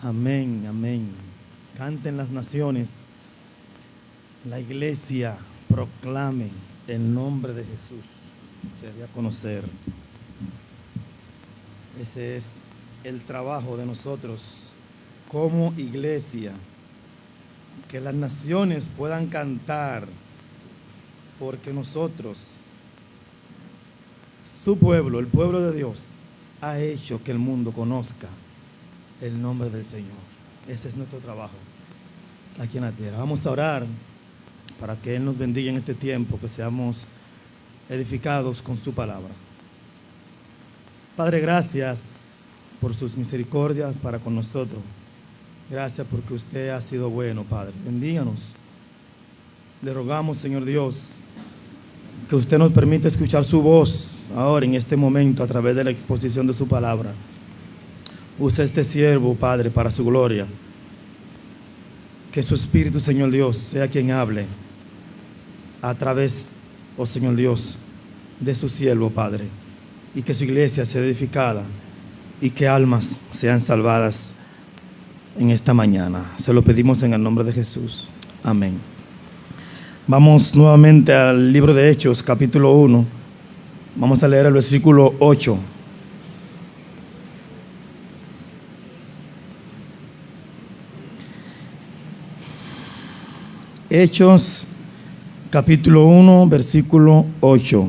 Amén, amén. Canten las naciones, la iglesia proclame el nombre de Jesús, se dé a conocer. Ese es el trabajo de nosotros como iglesia, que las naciones puedan cantar, porque nosotros, su pueblo, el pueblo de Dios, ha hecho que el mundo conozca el nombre del Señor. Ese es nuestro trabajo aquí en la tierra. Vamos a orar para que Él nos bendiga en este tiempo, que seamos edificados con su palabra. Padre, gracias por sus misericordias para con nosotros. Gracias porque usted ha sido bueno, Padre. Bendíganos. Le rogamos, Señor Dios, que usted nos permita escuchar su voz ahora en este momento a través de la exposición de su palabra. Usa este siervo, Padre, para su gloria. Que su Espíritu, Señor Dios, sea quien hable a través, oh Señor Dios, de su siervo, Padre. Y que su iglesia sea edificada y que almas sean salvadas en esta mañana. Se lo pedimos en el nombre de Jesús. Amén. Vamos nuevamente al libro de Hechos, capítulo 1. Vamos a leer el versículo 8. Hechos, capítulo 1, versículo 8.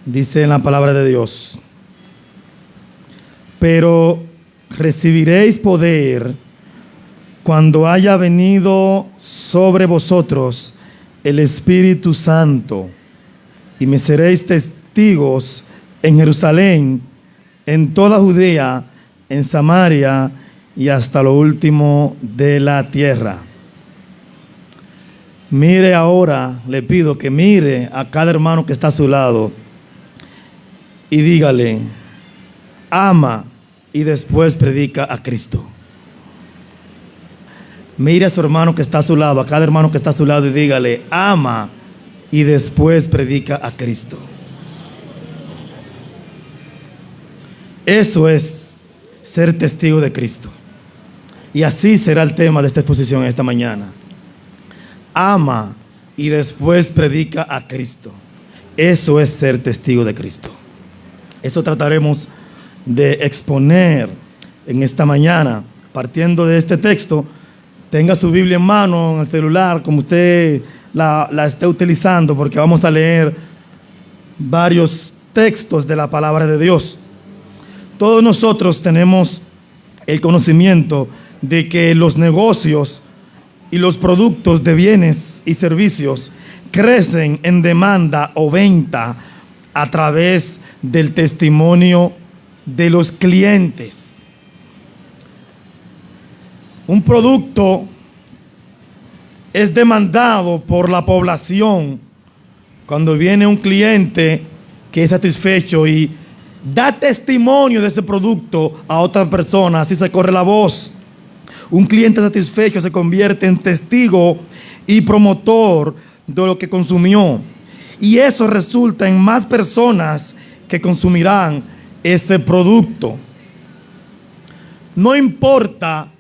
Dice en la palabra de Dios: pero recibiréis poder cuando haya venido sobre vosotros el Espíritu Santo, y me seréis testigos en Jerusalén, en toda Judea, en Samaria y hasta lo último de la tierra. Mire ahora, le pido que mire a cada hermano que está a su lado y dígale: ama y después predica a Cristo. Mire a su hermano que está a su lado, a cada hermano que está a su lado, y dígale: ama y después predica a Cristo. Eso es ser testigo de Cristo. Y así será el tema de esta exposición esta mañana. Ama y después predica a Cristo. Eso es ser testigo de Cristo. Eso trataremos de exponer en esta mañana, partiendo de este texto. Tenga su Biblia en mano, en el celular, como usted la esté utilizando, porque vamos a leer varios textos de la palabra de Dios. Todos nosotros tenemos el conocimiento de que los negocios y los productos de bienes y servicios crecen en demanda o venta a través del testimonio de los clientes. Un producto es demandado por la población cuando viene un cliente que es satisfecho y da testimonio de ese producto a otra persona, así se corre la voz. Un cliente satisfecho se convierte en testigo y promotor de lo que consumió, y eso resulta en más personas que consumirán ese producto. No importa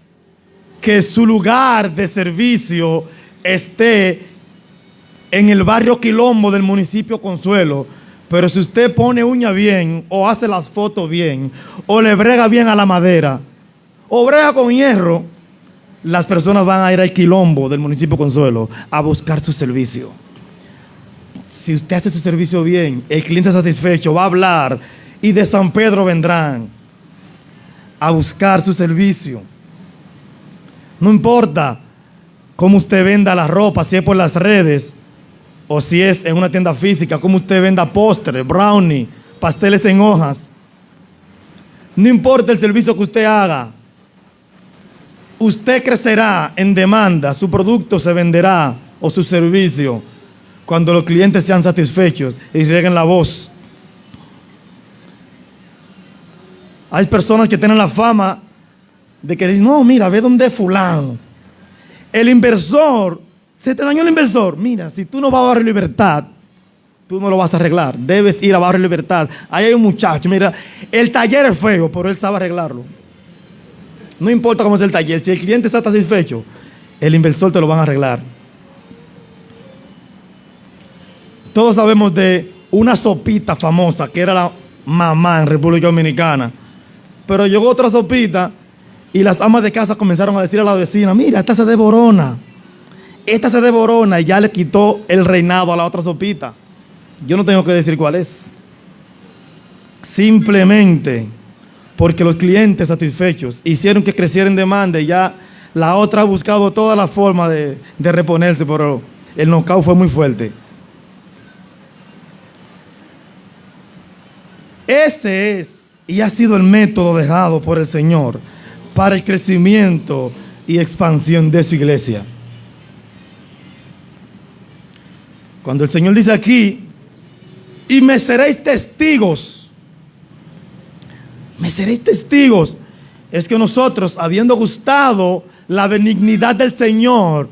que su lugar de servicio esté en el barrio Quilombo del municipio Consuelo, pero si usted pone uña bien, o hace las fotos bien, o le brega bien a la madera, o brega con hierro, las personas van a ir al Quilombo del municipio Consuelo a buscar su servicio. Si usted hace su servicio bien, el cliente satisfecho va a hablar, y de San Pedro vendrán a buscar su servicio. No importa cómo usted venda la ropa, si es por las redes o si es en una tienda física, cómo usted venda postres, brownie, pasteles en hojas. No importa el servicio que usted haga, usted crecerá en demanda, su producto se venderá o su servicio cuando los clientes sean satisfechos y rieguen la voz. Hay personas que tienen la fama de que dicen: no, mira, ve dónde es fulano. El inversor, se te dañó el inversor. Mira, si tú no vas a Barrio Libertad, tú no lo vas a arreglar. Debes ir a Barrio Libertad. Ahí hay un muchacho, mira, el taller es feo, pero él sabe arreglarlo. No importa cómo es el taller, si el cliente está satisfecho, el inversor te lo van a arreglar. Todos sabemos de una sopita famosa que era la mamá en República Dominicana. Pero llegó otra sopita y las amas de casa comenzaron a decir a la vecina: mira, esta se devorona. Esta se devorona, y ya le quitó el reinado a la otra sopita. Yo no tengo que decir cuál es. Simplemente porque los clientes satisfechos hicieron que creciera en demanda, y ya la otra ha buscado toda la forma de reponerse, pero el knockout fue muy fuerte. Ese es y ha sido el método dejado por el Señor para el crecimiento y expansión de su iglesia. Cuando el Señor dice aquí: y me seréis testigos, es que nosotros, habiendo gustado la benignidad del Señor,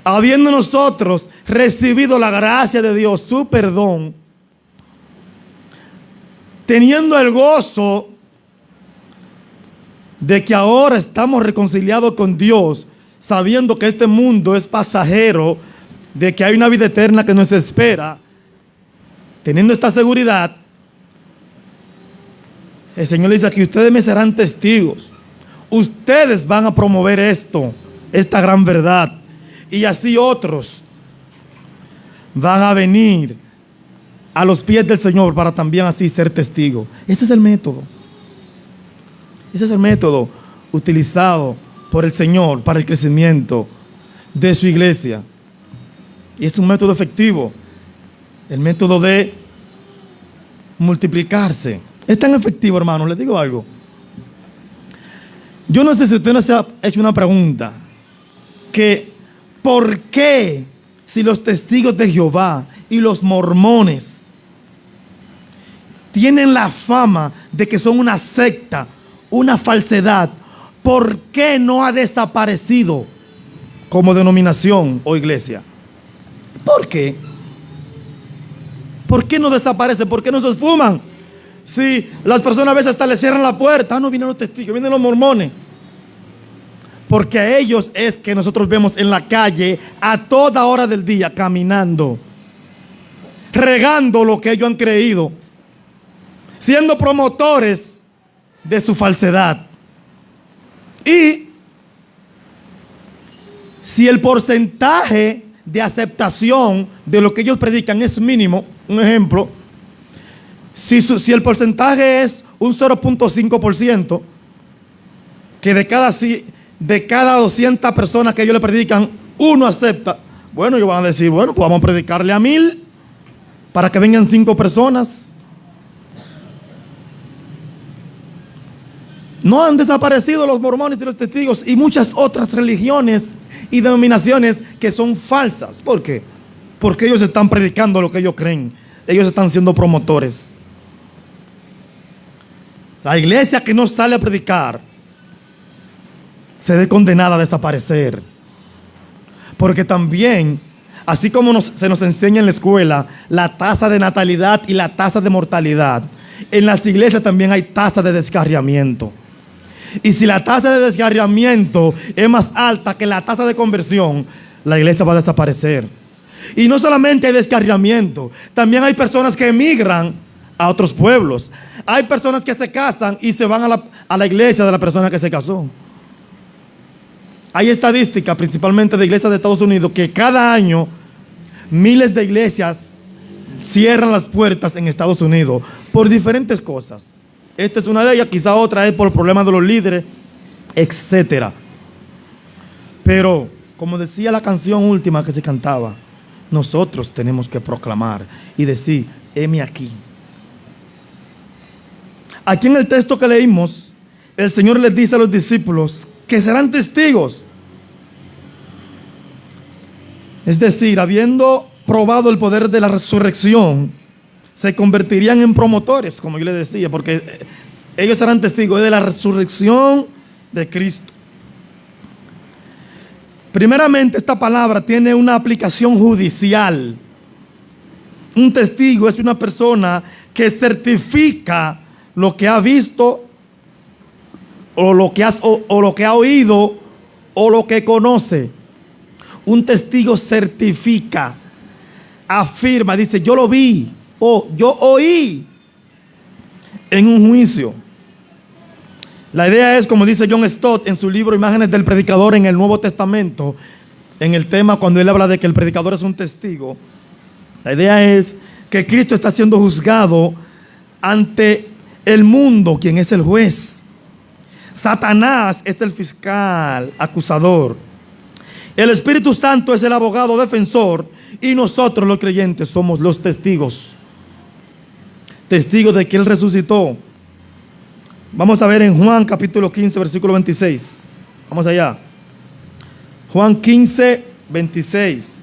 habiendo nosotros recibido la gracia de Dios, su perdón, teniendo el gozo de que ahora estamos reconciliados con Dios, sabiendo que este mundo es pasajero, de que hay una vida eterna que nos espera, teniendo esta seguridad, el Señor le dice aquí: ustedes me serán testigos, ustedes van a promover esta gran verdad, y así otros van a venir a los pies del Señor para también así ser testigos. Ese es el método. Ese es el método utilizado por el Señor para el crecimiento de su iglesia. Y es un método efectivo. El método de multiplicarse. Es tan efectivo, hermano. Les digo algo. Yo no sé si usted no se ha hecho una pregunta. Que ¿por qué, si los testigos de Jehová y los mormones tienen la fama de que son una secta, una falsedad, por qué no ha desaparecido como denominación o iglesia? ¿Por qué? ¿Por qué no desaparece? ¿Por qué no se esfuman? Si las personas a veces hasta le cierran la puerta: no vienen los testigos, vienen los mormones. Porque a ellos es que nosotros vemos en la calle a toda hora del día caminando, regando lo que ellos han creído, siendo promotores de su falsedad. Y si el porcentaje de aceptación de lo que ellos predican es mínimo, un ejemplo, si el porcentaje es un 0.5%, que de cada 200 personas que ellos le predican, uno acepta, bueno, ellos van a decir: bueno, pues vamos a predicarle a 1000 para que vengan 5 personas. No han desaparecido los mormones y los testigos y muchas otras religiones y denominaciones que son falsas. ¿Por qué? Porque ellos están predicando lo que ellos creen. Ellos están siendo promotores. La iglesia que no sale a predicar se ve condenada a desaparecer. Porque también, así como se nos enseña en la escuela la tasa de natalidad y la tasa de mortalidad, en las iglesias también hay tasa de descarriamiento. Y si la tasa de descarriamiento es más alta que la tasa de conversión, la iglesia va a desaparecer. Y no solamente hay descarriamiento, también hay personas que emigran a otros pueblos. Hay personas que se casan y se van a la iglesia de la persona que se casó. Hay estadísticas, principalmente de iglesias de Estados Unidos, que cada año miles de iglesias cierran las puertas en Estados Unidos por diferentes cosas. Esta es una de ellas, quizá otra es por problemas de los líderes, etc. Pero, como decía la canción última que se cantaba, nosotros tenemos que proclamar y decir: heme aquí. Aquí en el texto que leímos, el Señor les dice a los discípulos que serán testigos. Es decir, habiendo probado el poder de la resurrección, se convertirían en promotores, como yo les decía, porque ellos serán testigos de la resurrección de Cristo. Primeramente, esta palabra tiene una aplicación judicial. Un testigo es una persona que certifica lo que ha visto o lo que o lo que ha oído o lo que conoce. Un testigo certifica, afirma, dice, yo lo vi o yo oí en un juicio. La idea es, como dice John Stott en su libro Imágenes del Predicador en el Nuevo Testamento, en el tema cuando él habla de que el predicador es un testigo, la idea es que Cristo está siendo juzgado ante el mundo, quien es el juez. Satanás es el fiscal acusador. El Espíritu Santo es el abogado defensor y nosotros los creyentes somos los testigos. Testigos de que Él resucitó. Vamos a ver en Juan capítulo 15, versículo 26. Vamos allá. Juan 15, 26.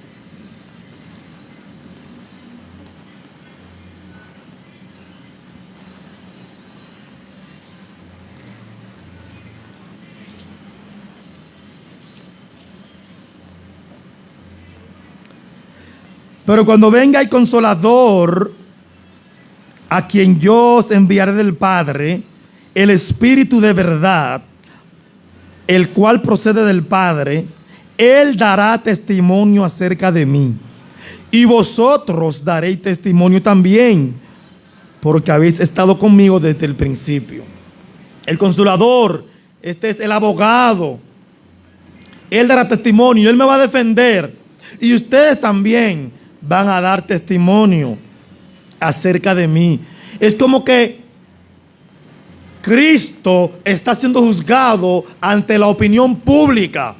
Pero cuando venga el Consolador, a quien yo os enviaré del Padre, el Espíritu de verdad, el cual procede del Padre, Él dará testimonio acerca de mí. Y vosotros daréis testimonio también, porque habéis estado conmigo desde el principio. El Consolador, este es el abogado. Él dará testimonio, Él me va a defender. Y ustedes también van a dar testimonio acerca de mí. Es como que Cristo está siendo juzgado ante la opinión pública,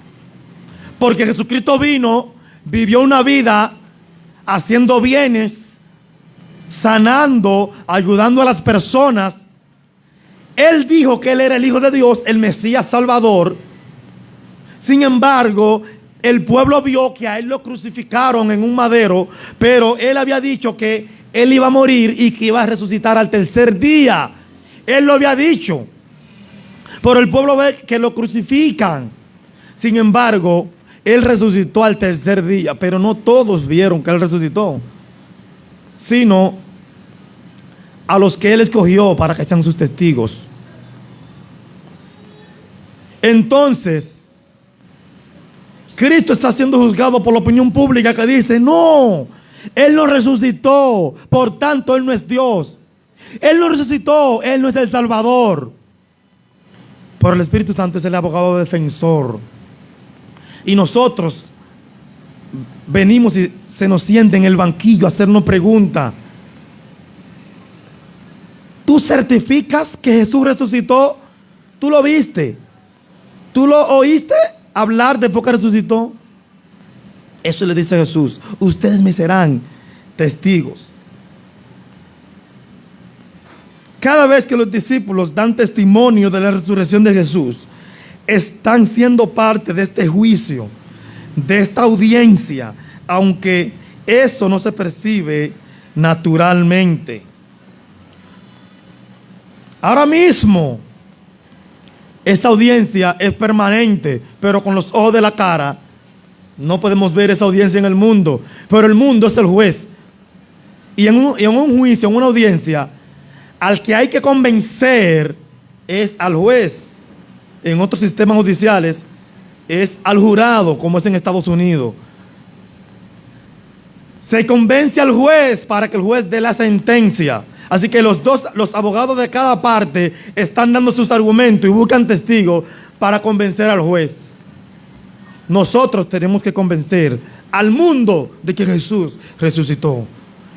porque Jesucristo vino, vivió una vida haciendo bienes, sanando, ayudando a las personas. Él dijo que Él era el Hijo de Dios, el Mesías Salvador. Sin embargo, el pueblo vio que a Él lo crucificaron en un madero, pero Él había dicho que Él iba a morir y que iba a resucitar al tercer día. Él lo había dicho. Pero el pueblo ve que lo crucifican. Sin embargo, Él resucitó al tercer día, pero no todos vieron que Él resucitó, sino a los que Él escogió para que sean sus testigos. Entonces, Cristo está siendo juzgado por la opinión pública que dice, no, Él no resucitó, por tanto Él no es Dios. Él no resucitó, Él no es el Salvador. Pero el Espíritu Santo es el abogado defensor. Y nosotros venimos y se nos sienta en el banquillo a hacernos preguntas. ¿Tú certificas que Jesús resucitó? ¿Tú lo viste? ¿Tú lo oíste hablar después que resucitó? Eso le dice Jesús. Ustedes me serán testigos. Cada vez que los discípulos dan testimonio de la resurrección de Jesús, están siendo parte de este juicio, de esta audiencia, aunque eso no se percibe naturalmente. Ahora mismo, esta audiencia es permanente, pero con los ojos de la cara no podemos ver esa audiencia en el mundo. Pero el mundo es el juez. Y en un juicio, en una audiencia, al que hay que convencer es al juez. En otros sistemas judiciales es al jurado, como es en Estados Unidos. Se convence al juez para que el juez dé la sentencia. Así que los abogados de cada parte están dando sus argumentos y buscan testigos para convencer al juez. Nosotros tenemos que convencer al mundo de que Jesús resucitó.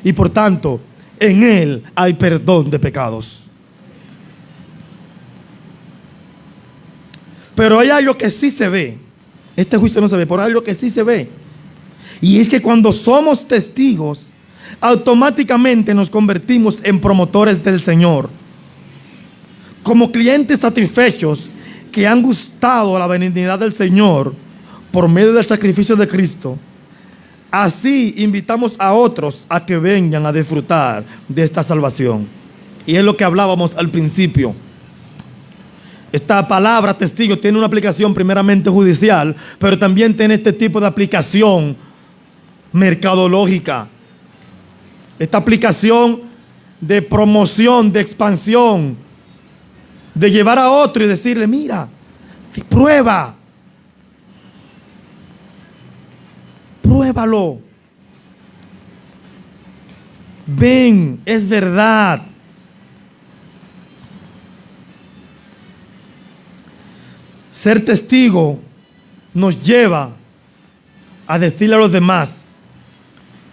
Y por tanto, en Él hay perdón de pecados. Pero hay algo que sí se ve. Este juicio no se ve, pero hay algo que sí se ve. Y es que cuando somos testigos, automáticamente nos convertimos en promotores del Señor. Como clientes satisfechos que han gustado la benignidad del Señor por medio del sacrificio de Cristo, así invitamos a otros a que vengan a disfrutar de esta salvación. Y es lo que hablábamos al principio. Esta palabra testigo tiene una aplicación primeramente judicial, pero también tiene este tipo de aplicación mercadológica. Esta aplicación de promoción, de expansión. de llevar a otro y decirle, mira, prueba, pruébalo. Ven, es verdad. Ser testigo nos lleva a decirle a los demás,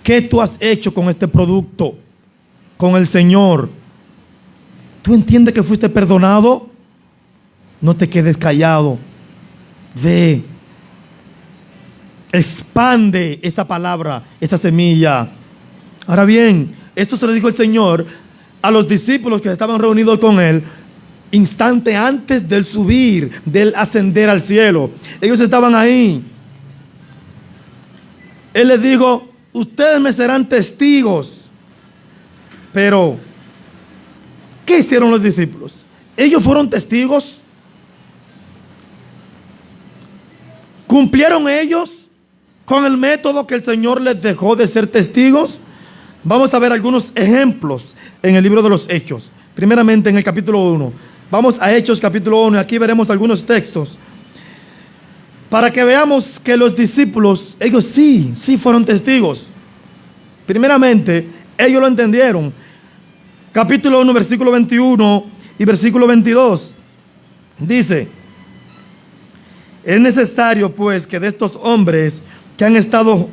¿qué tú has hecho con este producto, con el Señor? ¿Tú entiendes que fuiste perdonado? No te quedes callado. Ve, expande esa palabra, esa semilla. Ahora bien, esto se lo dijo el Señor a los discípulos que estaban reunidos con Él instante antes del subir, del ascender al cielo. Ellos estaban ahí. Él les dijo, ustedes me serán testigos. Pero, ¿qué hicieron los discípulos? Ellos fueron testigos. ¿Cumplieron ellos con el método que el Señor les dejó de ser testigos? Vamos a ver algunos ejemplos en el libro de los Hechos. Primeramente en el capítulo 1. Vamos a Hechos capítulo 1 y aquí veremos algunos textos para que veamos que los discípulos, ellos sí fueron testigos. Primeramente, ellos lo entendieron. Capítulo 1, versículo 21 y versículo 22. Dice, es necesario pues que de estos hombres que han estado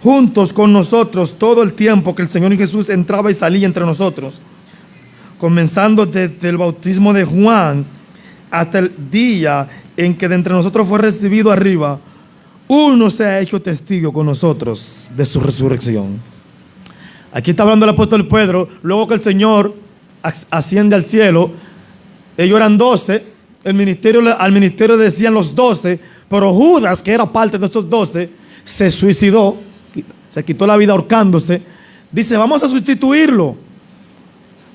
juntos con nosotros todo el tiempo que el Señor Jesús entraba y salía entre nosotros, comenzando desde el bautismo de Juan hasta el día en que de entre nosotros fue recibido arriba, uno se ha hecho testigo con nosotros de su resurrección. Aquí está hablando el apóstol Pedro, luego que el Señor asciende al cielo. Ellos eran 12, al ministerio le decían los 12, pero Judas, que era parte de estos 12, se suicidó, se quitó la vida ahorcándose. Dice, vamos a sustituirlo,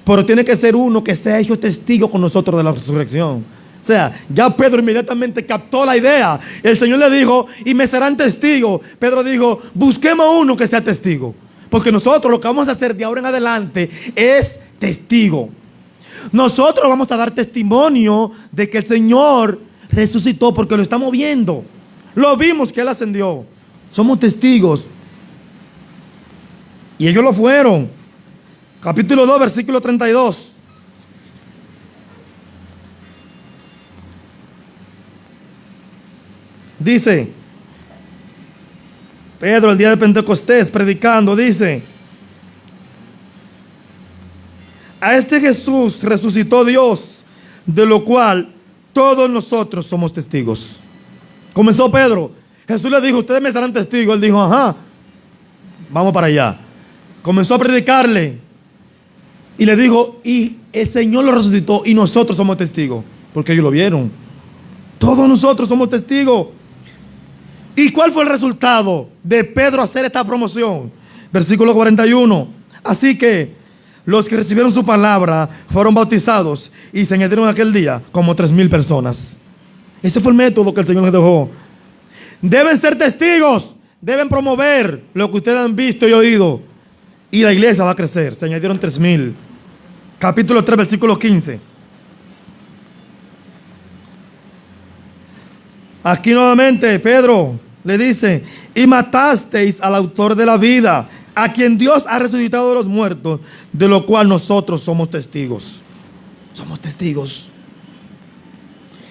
pero tiene que ser uno que se ha hecho testigo con nosotros de la resurrección. O sea, ya Pedro inmediatamente captó la idea. El Señor le dijo, y me serán testigos. Pedro dijo, busquemos uno que sea testigo, porque nosotros lo que vamos a hacer de ahora en adelante es testigo. Nosotros vamos a dar testimonio de que el Señor resucitó, porque lo estamos viendo. Lo vimos que Él ascendió. Somos testigos. Y ellos lo fueron. Capítulo 2, versículo 32. Dice, Pedro el día de Pentecostés predicando, dice, a este Jesús resucitó Dios, de lo cual todos nosotros somos testigos. Comenzó Pedro. Jesús le dijo, ustedes me serán testigos. Él dijo, ajá, vamos para allá. Comenzó a predicarle y le dijo, y el Señor lo resucitó y nosotros somos testigos, porque ellos lo vieron. Todos nosotros somos testigos. ¿Y cuál fue el resultado de Pedro hacer esta promoción? Versículo 41. Así que los que recibieron su palabra fueron bautizados y se añadieron aquel día como 3,000 personas. Ese fue el método que el Señor les dejó. Deben ser testigos, deben promover lo que ustedes han visto y oído, y la iglesia va a crecer. Se añadieron 3,000. Capítulo 3, versículo 15. Aquí nuevamente Pedro le dice, y matasteis al autor de la vida, a quien Dios ha resucitado de los muertos, de lo cual nosotros somos testigos. Somos testigos.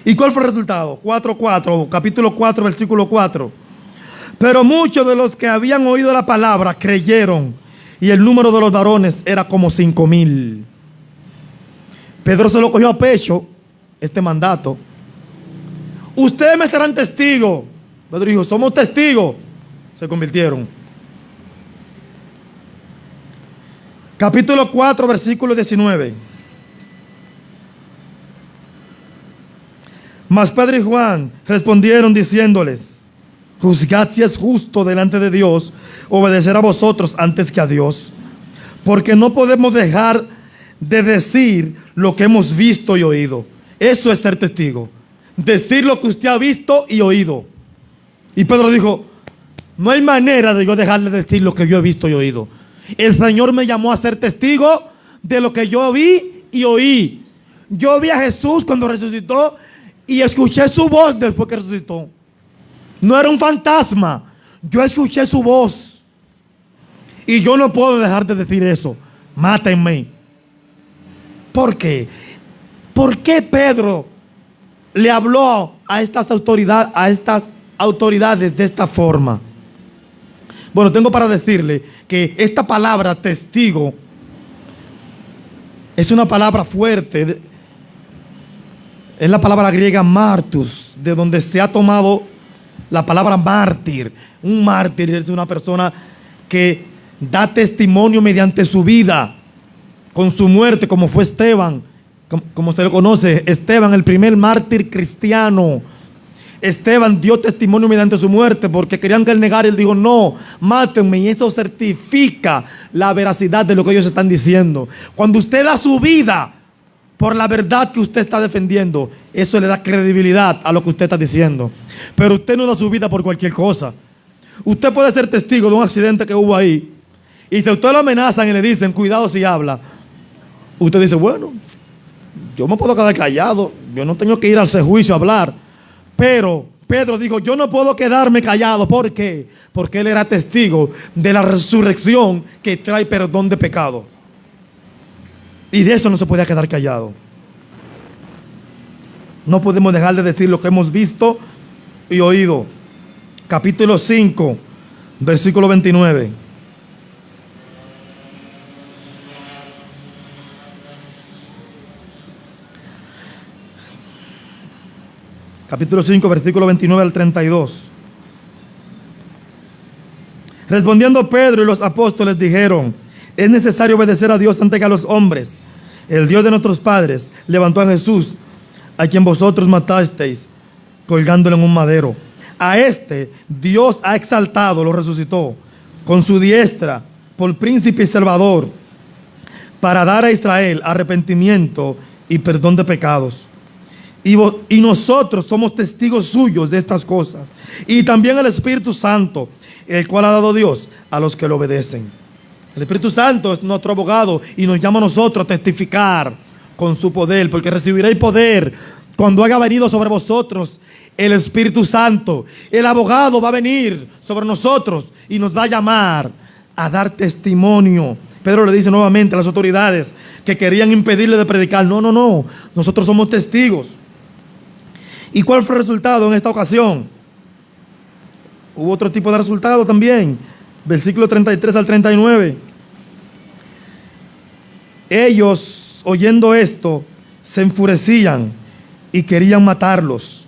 ¿Y cuál fue el resultado? 4:4, capítulo 4, versículo 4. Pero muchos de los que habían oído la palabra creyeron, y el número de los varones era como 5,000. Pedro se lo cogió a pecho, este mandato. Ustedes me serán testigos. Pedro dijo, somos testigos. Se convirtieron. Capítulo 4, versículo 19. Mas Pedro y Juan respondieron diciéndoles, juzgad si es justo delante de Dios obedecer a vosotros antes que a Dios, porque no podemos dejar de decir lo que hemos visto y oído. Eso es ser testigo. Decir lo que usted ha visto y oído. Y Pedro dijo, no hay manera de yo dejar de decir lo que yo he visto y oído. El Señor me llamó a ser testigo de lo que yo vi y oí. yo vi a Jesús cuando resucitó y escuché su voz después que resucitó. No era un fantasma, yo escuché su voz. Y yo no puedo dejar de decir eso. Mátenme. ¿Por qué? ¿Por qué Pedro le habló a estas autoridades de esta forma? Bueno, tengo para decirle que esta palabra testigo es una palabra fuerte. Es la palabra griega martus, de donde se ha tomado la palabra mártir. Un mártir es una persona que da testimonio mediante su vida, con su muerte, como fue Esteban, como se le conoce, Esteban, el primer mártir cristiano. Esteban dio testimonio mediante su muerte porque querían que él negara. Él dijo: no, mátenme. Y eso certifica la veracidad de lo que ellos están diciendo. Cuando usted da su vida por la verdad que usted está defendiendo, eso le da credibilidad a lo que usted está diciendo. Pero usted no da su vida por cualquier cosa. Usted puede ser testigo de un accidente que hubo ahí, y si a usted lo amenazan y le dicen cuidado si habla, usted dice: bueno, yo me puedo quedar callado, yo no tengo que ir al juicio a hablar. Pero Pedro dijo: yo no puedo quedarme callado. ¿Por qué? Porque él era testigo de la resurrección que trae perdón de pecado. Y de eso no se podía quedar callado. No podemos dejar de decir lo que hemos visto y oído. Capítulo 5, versículo 29. Capítulo 5, versículo 29 al 32. Respondiendo Pedro y los apóstoles dijeron: es necesario obedecer a Dios antes que a los hombres. El Dios de nuestros padres levantó a Jesús, a quien vosotros matasteis, colgándolo en un madero. A este Dios ha exaltado, lo resucitó con su diestra por príncipe y salvador, para dar a Israel arrepentimiento y perdón de pecados. Y nosotros somos testigos suyos de estas cosas. Y también el Espíritu Santo, el cual ha dado Dios a los que lo obedecen. El Espíritu Santo es nuestro abogado y nos llama a nosotros a testificar con su poder, porque recibiréis poder cuando haya venido sobre vosotros el Espíritu Santo. El abogado va a venir sobre nosotros y nos va a llamar a dar testimonio. Pedro le dice nuevamente a las autoridades que querían impedirle de predicar: no, no, no, nosotros somos testigos. ¿Y cuál fue el resultado en esta ocasión? Hubo otro tipo de resultado también. Versículo 33 al 39. Ellos, oyendo esto, se enfurecían y querían matarlos.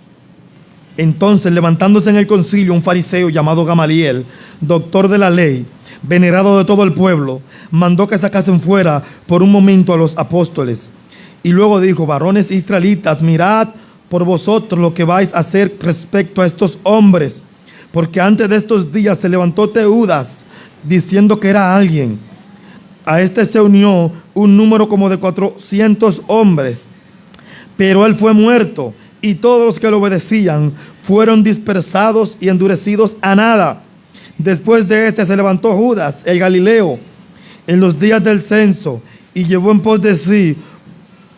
Entonces, levantándose en el concilio un fariseo llamado Gamaliel, doctor de la ley, venerado de todo el pueblo, mandó que sacasen fuera por un momento a los apóstoles. Y luego dijo: varones israelitas, mirad por vosotros lo que vais a hacer respecto a estos hombres. Porque antes de estos días se levantó Teudas diciendo que era alguien. A este se unió un número como de 400 hombres. Pero él fue muerto, y todos los que lo obedecían fueron dispersados y endurecidos a nada. Después de este se levantó Judas, el Galileo, en los días del censo, y llevó en pos de sí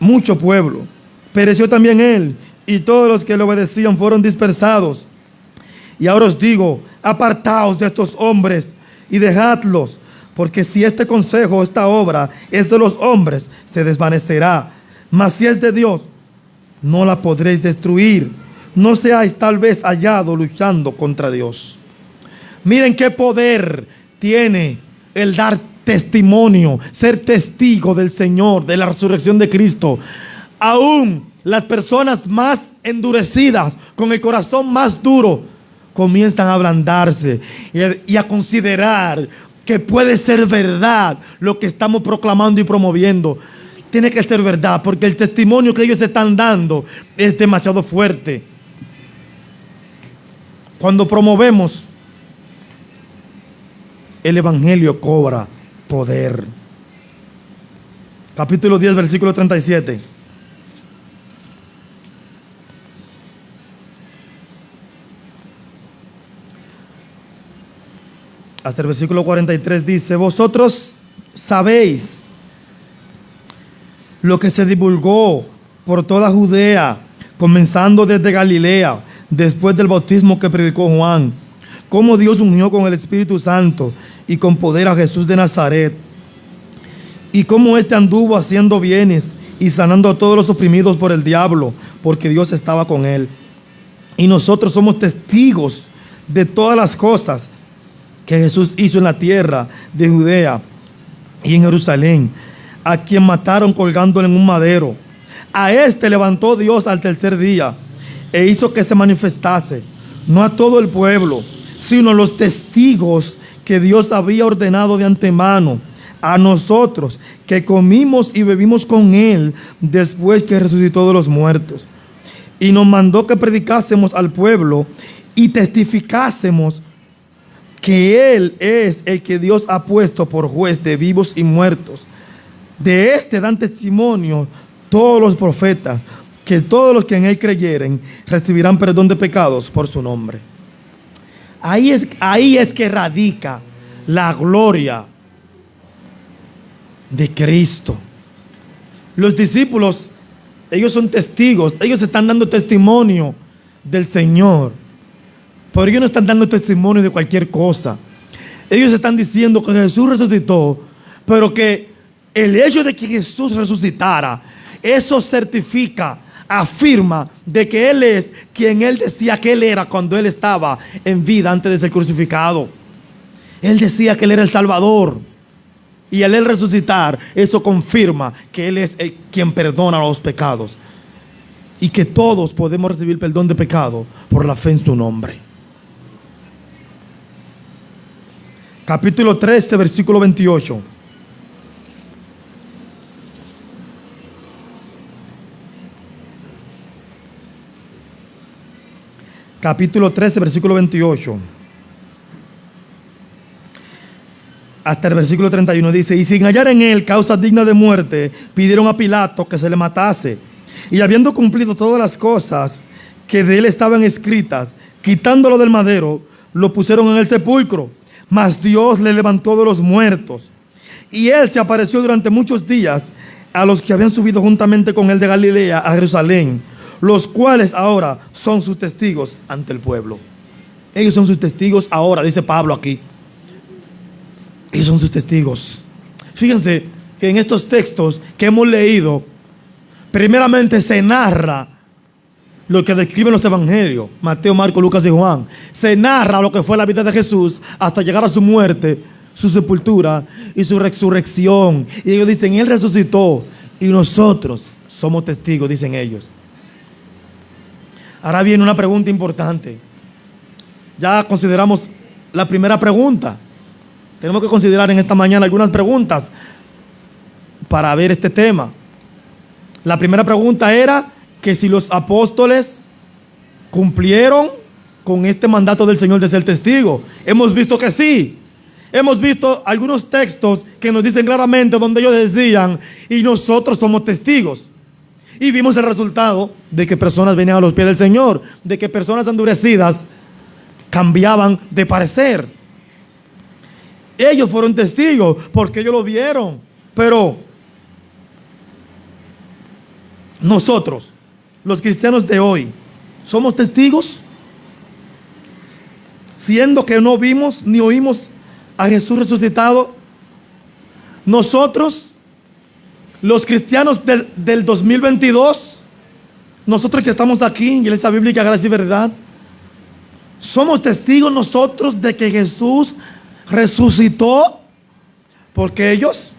mucho pueblo. Pereció también él, y todos los que le obedecían fueron dispersados. Y ahora os digo: apartaos de estos hombres y dejadlos, porque si este consejo, esta obra es de los hombres, se desvanecerá. Mas si es de Dios, no la podréis destruir. No seáis tal vez hallados luchando contra Dios. Miren qué poder tiene el dar testimonio, ser testigo del Señor, de la resurrección de Cristo. Aún las personas más endurecidas, con el corazón más duro, comienzan a ablandarse y a considerar que puede ser verdad lo que estamos proclamando y promoviendo. Tiene que ser verdad, porque el testimonio que ellos están dando es demasiado fuerte. Cuando promovemos, el evangelio cobra poder. Capítulo 10, versículo 37. Hasta el versículo 43 dice: vosotros sabéis lo que se divulgó por toda Judea, comenzando desde Galilea, después del bautismo que predicó Juan, cómo Dios unió con el Espíritu Santo y con poder a Jesús de Nazaret, y cómo éste anduvo haciendo bienes y sanando a todos los oprimidos por el diablo, porque Dios estaba con él. Y nosotros somos testigos de todas las cosas que Jesús hizo en la tierra de Judea y en Jerusalén, a quien mataron colgándole en un madero. A este levantó Dios al tercer día e hizo que se manifestase, no a todo el pueblo, sino a los testigos que Dios había ordenado de antemano, a nosotros que comimos y bebimos con él después que resucitó de los muertos. Y nos mandó que predicásemos al pueblo y testificásemos que él es el que Dios ha puesto por juez de vivos y muertos. De este dan testimonio todos los profetas, que todos los que en él creyeren recibirán perdón de pecados por su nombre. Ahí es que radica la gloria de Cristo. Los discípulos, ellos son testigos, ellos están dando testimonio del Señor, pero ellos no están dando testimonio de cualquier cosa. Ellos están diciendo que Jesús resucitó, pero que el hecho de que Jesús resucitara, eso certifica, afirma de que Él es quien Él decía que Él era cuando Él estaba en vida antes de ser crucificado. Él decía que Él era el Salvador. Y al Él resucitar, eso confirma que Él es quien perdona los pecados. Y que todos podemos recibir perdón de pecado por la fe en su nombre. Capítulo 13, versículo 28. Capítulo 13, versículo 28. Hasta el versículo 31 dice: y sin hallar en él causa digna de muerte, pidieron a Pilato que se le matase. Y habiendo cumplido todas las cosas que de él estaban escritas, quitándolo del madero, lo pusieron en el sepulcro. Mas Dios le levantó de los muertos. Y él se apareció durante muchos días a los que habían subido juntamente con él de Galilea a Jerusalén, los cuales ahora son sus testigos ante el pueblo. Ellos son sus testigos ahora, dice Pablo aquí. Ellos son sus testigos. Fíjense que en estos textos que hemos leído, primeramente se narra lo que describen los evangelios, Mateo, Marcos, Lucas y Juan. Se narra lo que fue la vida de Jesús hasta llegar a su muerte, su sepultura y su resurrección. Y ellos dicen: Él resucitó y nosotros somos testigos, dicen ellos. Ahora viene una pregunta importante. Ya consideramos la primera pregunta. Tenemos que considerar en esta mañana algunas preguntas para ver este tema. La primera pregunta era que si los apóstoles cumplieron con este mandato del Señor de ser testigo. Hemos visto que sí. Hemos visto algunos textos que nos dicen claramente donde ellos decían: y nosotros somos testigos. Y vimos el resultado de que personas venían a los pies del Señor, de que personas endurecidas cambiaban de parecer. Ellos fueron testigos porque ellos lo vieron. Pero nosotros, los cristianos de hoy, ¿somos testigos? Siendo que no vimos ni oímos a Jesús resucitado. Nosotros, los cristianos del 2022, nosotros que estamos aquí en Iglesia Bíblica Gracia y Verdad, somos testigos nosotros de que Jesús resucitó, porque ellos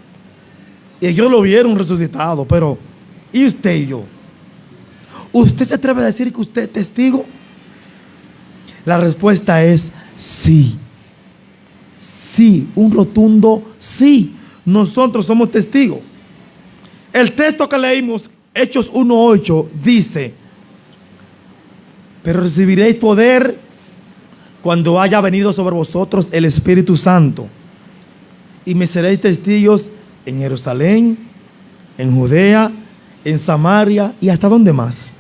lo vieron resucitado. Pero ¿y usted y yo? ¿Usted se atreve a decir que usted es testigo? La respuesta es sí. Sí, un rotundo sí. Nosotros somos testigos. El texto que leímos, Hechos 1:8, dice: pero recibiréis poder cuando haya venido sobre vosotros el Espíritu Santo, y me seréis testigos en Jerusalén, en Judea, en Samaria y hasta dónde más,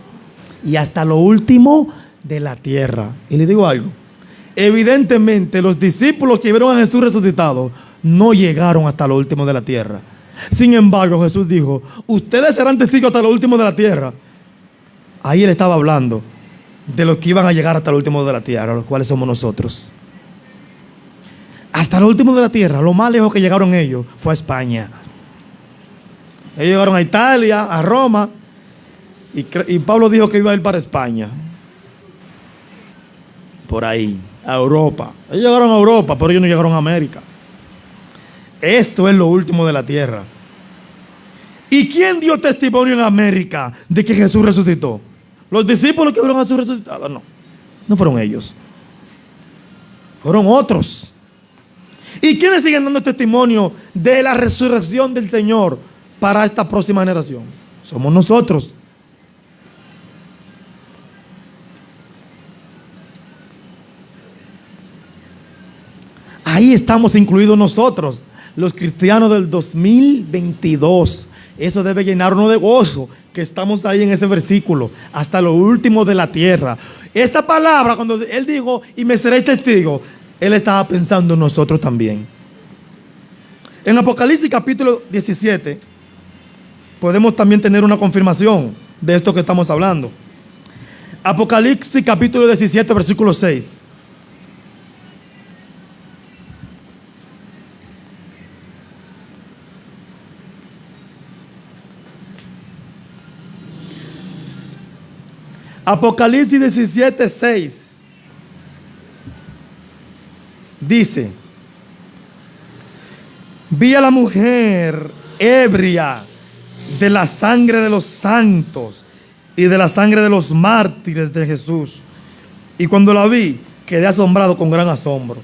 y hasta lo último de la tierra. Y le digo algo: evidentemente los discípulos que vieron a Jesús resucitado no llegaron hasta lo último de la tierra. Sin embargo, Jesús dijo, ustedes serán testigos hasta lo último de la tierra. Ahí él estaba hablando de los que iban a llegar hasta lo último de la tierra, los cuales somos nosotros. Hasta lo último de la tierra, lo más lejos que llegaron ellos fue a España. Ellos llegaron a Italia, a Roma, y Pablo dijo que iba a ir para España. Por ahí, a Europa. Ellos llegaron a Europa, pero ellos no llegaron a América. Esto es lo último de la tierra. ¿Y quién dio testimonio en América de que Jesús resucitó? ¿Los discípulos que vieron a Jesús resucitado? No, no fueron ellos. Fueron otros. ¿Y quiénes siguen dando testimonio de la resurrección del Señor para esta próxima generación? Somos nosotros. Ahí estamos incluidos nosotros, los cristianos del 2022. Eso debe llenarnos de gozo, que estamos ahí en ese versículo, hasta lo último de la tierra. Esa palabra, cuando él dijo, y me seréis testigo, él estaba pensando en nosotros también. En Apocalipsis capítulo 17, podemos también tener una confirmación de esto que estamos hablando. Apocalipsis capítulo 17, versículo 6. Apocalipsis 17, 6 dice: vi a la mujer ebria de la sangre de los santos y de la sangre de los mártires de Jesús. Y cuando la vi, quedé asombrado con gran asombro.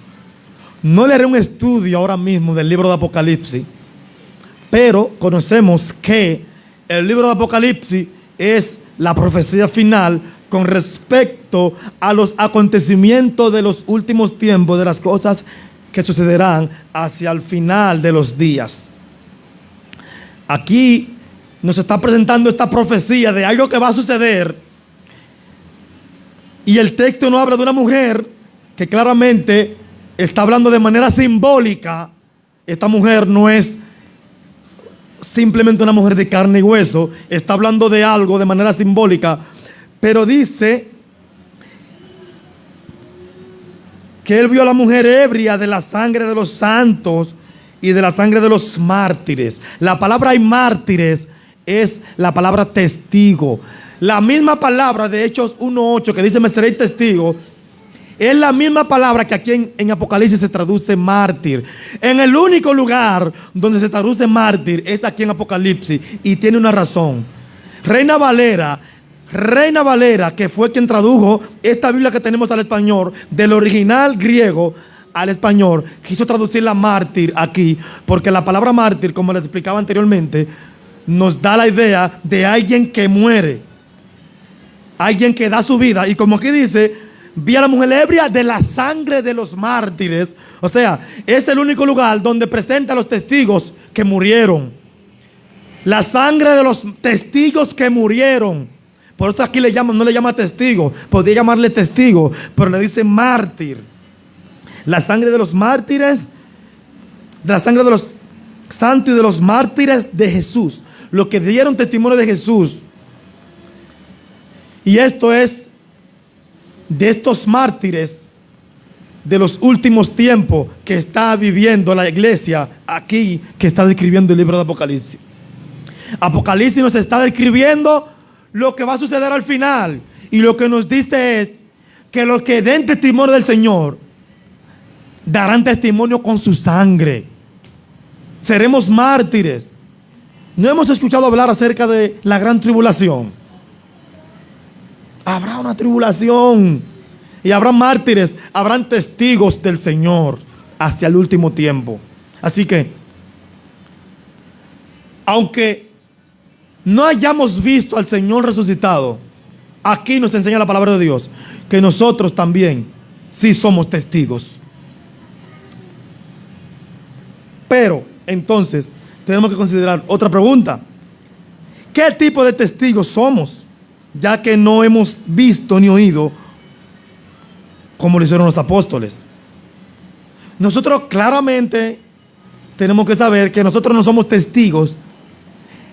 No le haré un estudio ahora mismo del libro de Apocalipsis, pero conocemos que el libro de Apocalipsis es la profecía final con respecto a los acontecimientos de los últimos tiempos, de las cosas que sucederán hacia el final de los días. Aquí nos está presentando esta profecía de algo que va a suceder, y el texto no habla de una mujer que claramente está hablando de manera simbólica. Esta mujer no es simplemente una mujer de carne y hueso, está hablando de algo de manera simbólica, pero dice que él vio a la mujer ebria de la sangre de los santos y de la sangre de los mártires. La palabra mártires es la palabra testigo. La misma palabra de Hechos 1:8 que dice me seréis testigo, es la misma palabra que aquí en Apocalipsis se traduce mártir. En el único lugar donde se traduce mártir es aquí en Apocalipsis, y tiene una razón. Reina Valera, que fue quien tradujo esta Biblia que tenemos al español, del original griego al español, quiso traducir la mártir aquí, porque la palabra mártir, como les explicaba anteriormente, nos da la idea de alguien que muere, alguien que da su vida. Y como aquí dice, vi a la mujer ebria de la sangre de los mártires. O sea, es el único lugar donde presenta a los testigos que murieron. La sangre de los testigos que murieron. Por eso aquí no le llama testigo. Podría llamarle testigo, pero le dice mártir. La sangre de los mártires, de la sangre de los santos y de los mártires de Jesús. Los que dieron testimonio de Jesús. Y esto es de estos mártires de los últimos tiempos que está viviendo la iglesia aquí, que está describiendo el libro de Apocalipsis. Apocalipsis nos está describiendo lo que va a suceder al final, y lo que nos dice es que los que den testimonio del Señor darán testimonio con su sangre. Seremos mártires. ¿No hemos escuchado hablar acerca de la gran tribulación? Habrá una tribulación y habrá mártires, habrán testigos del Señor hacia el último tiempo. Así que, aunque no hayamos visto al Señor resucitado, aquí nos enseña la palabra de Dios que nosotros también sí somos testigos. Pero entonces tenemos que considerar otra pregunta: ¿qué tipo de testigos somos? Ya que no hemos visto ni oído como lo hicieron los apóstoles. Nosotros claramente tenemos que saber que nosotros no somos testigos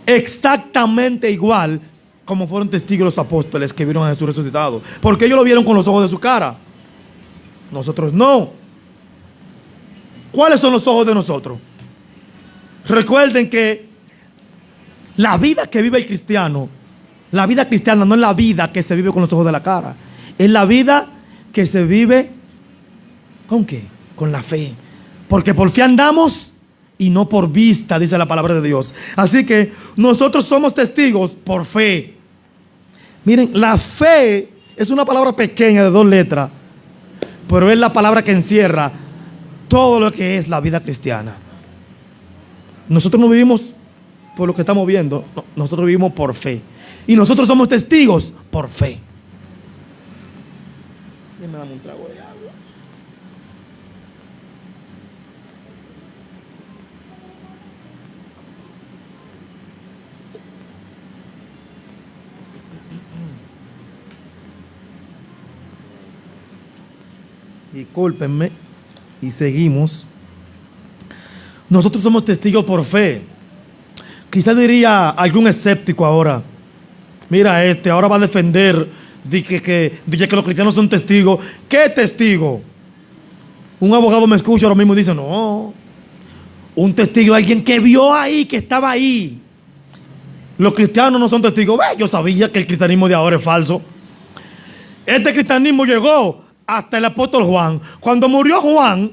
exactamente igual como fueron testigos los apóstoles que vieron a Jesús resucitado, porque ellos lo vieron con los ojos de su cara. Nosotros no. ¿Cuáles son los ojos de nosotros? Recuerden que la vida que vive el cristiano, la vida cristiana no es la vida que se vive con los ojos de la cara, es la vida que se vive ¿con qué? Con la fe, porque por fe andamos y no por vista, dice la palabra de Dios. Así que nosotros somos testigos por fe. Miren, la fe es una palabra pequeña de 2 letras, pero es la palabra que encierra todo lo que es la vida cristiana. Nosotros no vivimos por lo que estamos viendo, no, nosotros vivimos por fe. Y nosotros somos testigos por fe. Déjame darme un trago de agua. Discúlpenme. Y seguimos. Nosotros somos testigos por fe. Quizá diría algún escéptico ahora: mira, ahora va a defender de que los cristianos son testigos. ¿Qué testigo? Un abogado me escucha ahora mismo y dice: no, un testigo es alguien que vio ahí, que estaba ahí. Los cristianos no son testigos. Yo sabía que el cristianismo de ahora es falso. Este cristianismo llegó hasta el apóstol Juan. Cuando murió Juan,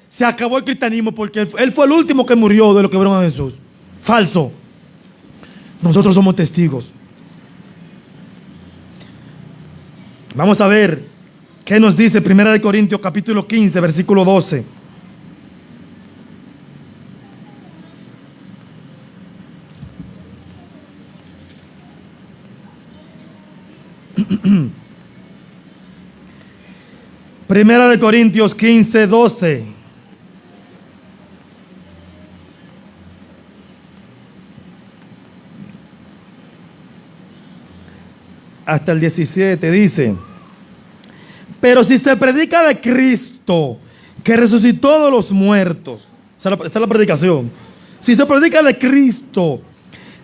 se acabó el cristianismo, porque él fue el último que murió de los que vieron a Jesús. Falso. Nosotros somos testigos. Vamos a ver qué nos dice 1 Corintios capítulo 15, versículo 12. Primera de Corintios 15, 12. Hasta el 17 dice: pero si se predica de Cristo, que resucitó de los muertos. Esta es la predicación. Si se predica de Cristo,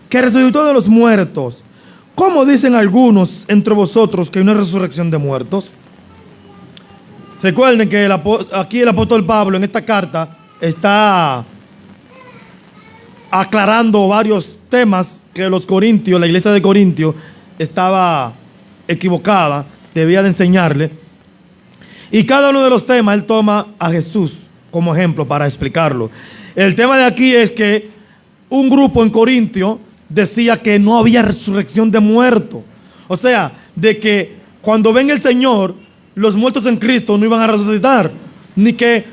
que resucitó de los muertos, ¿cómo dicen algunos entre vosotros que hay una resurrección de muertos? Recuerden que aquí el apóstol Pablo en esta carta está aclarando varios temas que los corintios, la iglesia de Corintios, estaba equivocada, debía de enseñarle. Y cada uno de los temas él toma a Jesús como ejemplo para explicarlo. El tema de aquí es que un grupo en Corintio decía que no había resurrección de muertos. O sea, de que cuando venga el Señor, los muertos en Cristo no iban a resucitar, ni que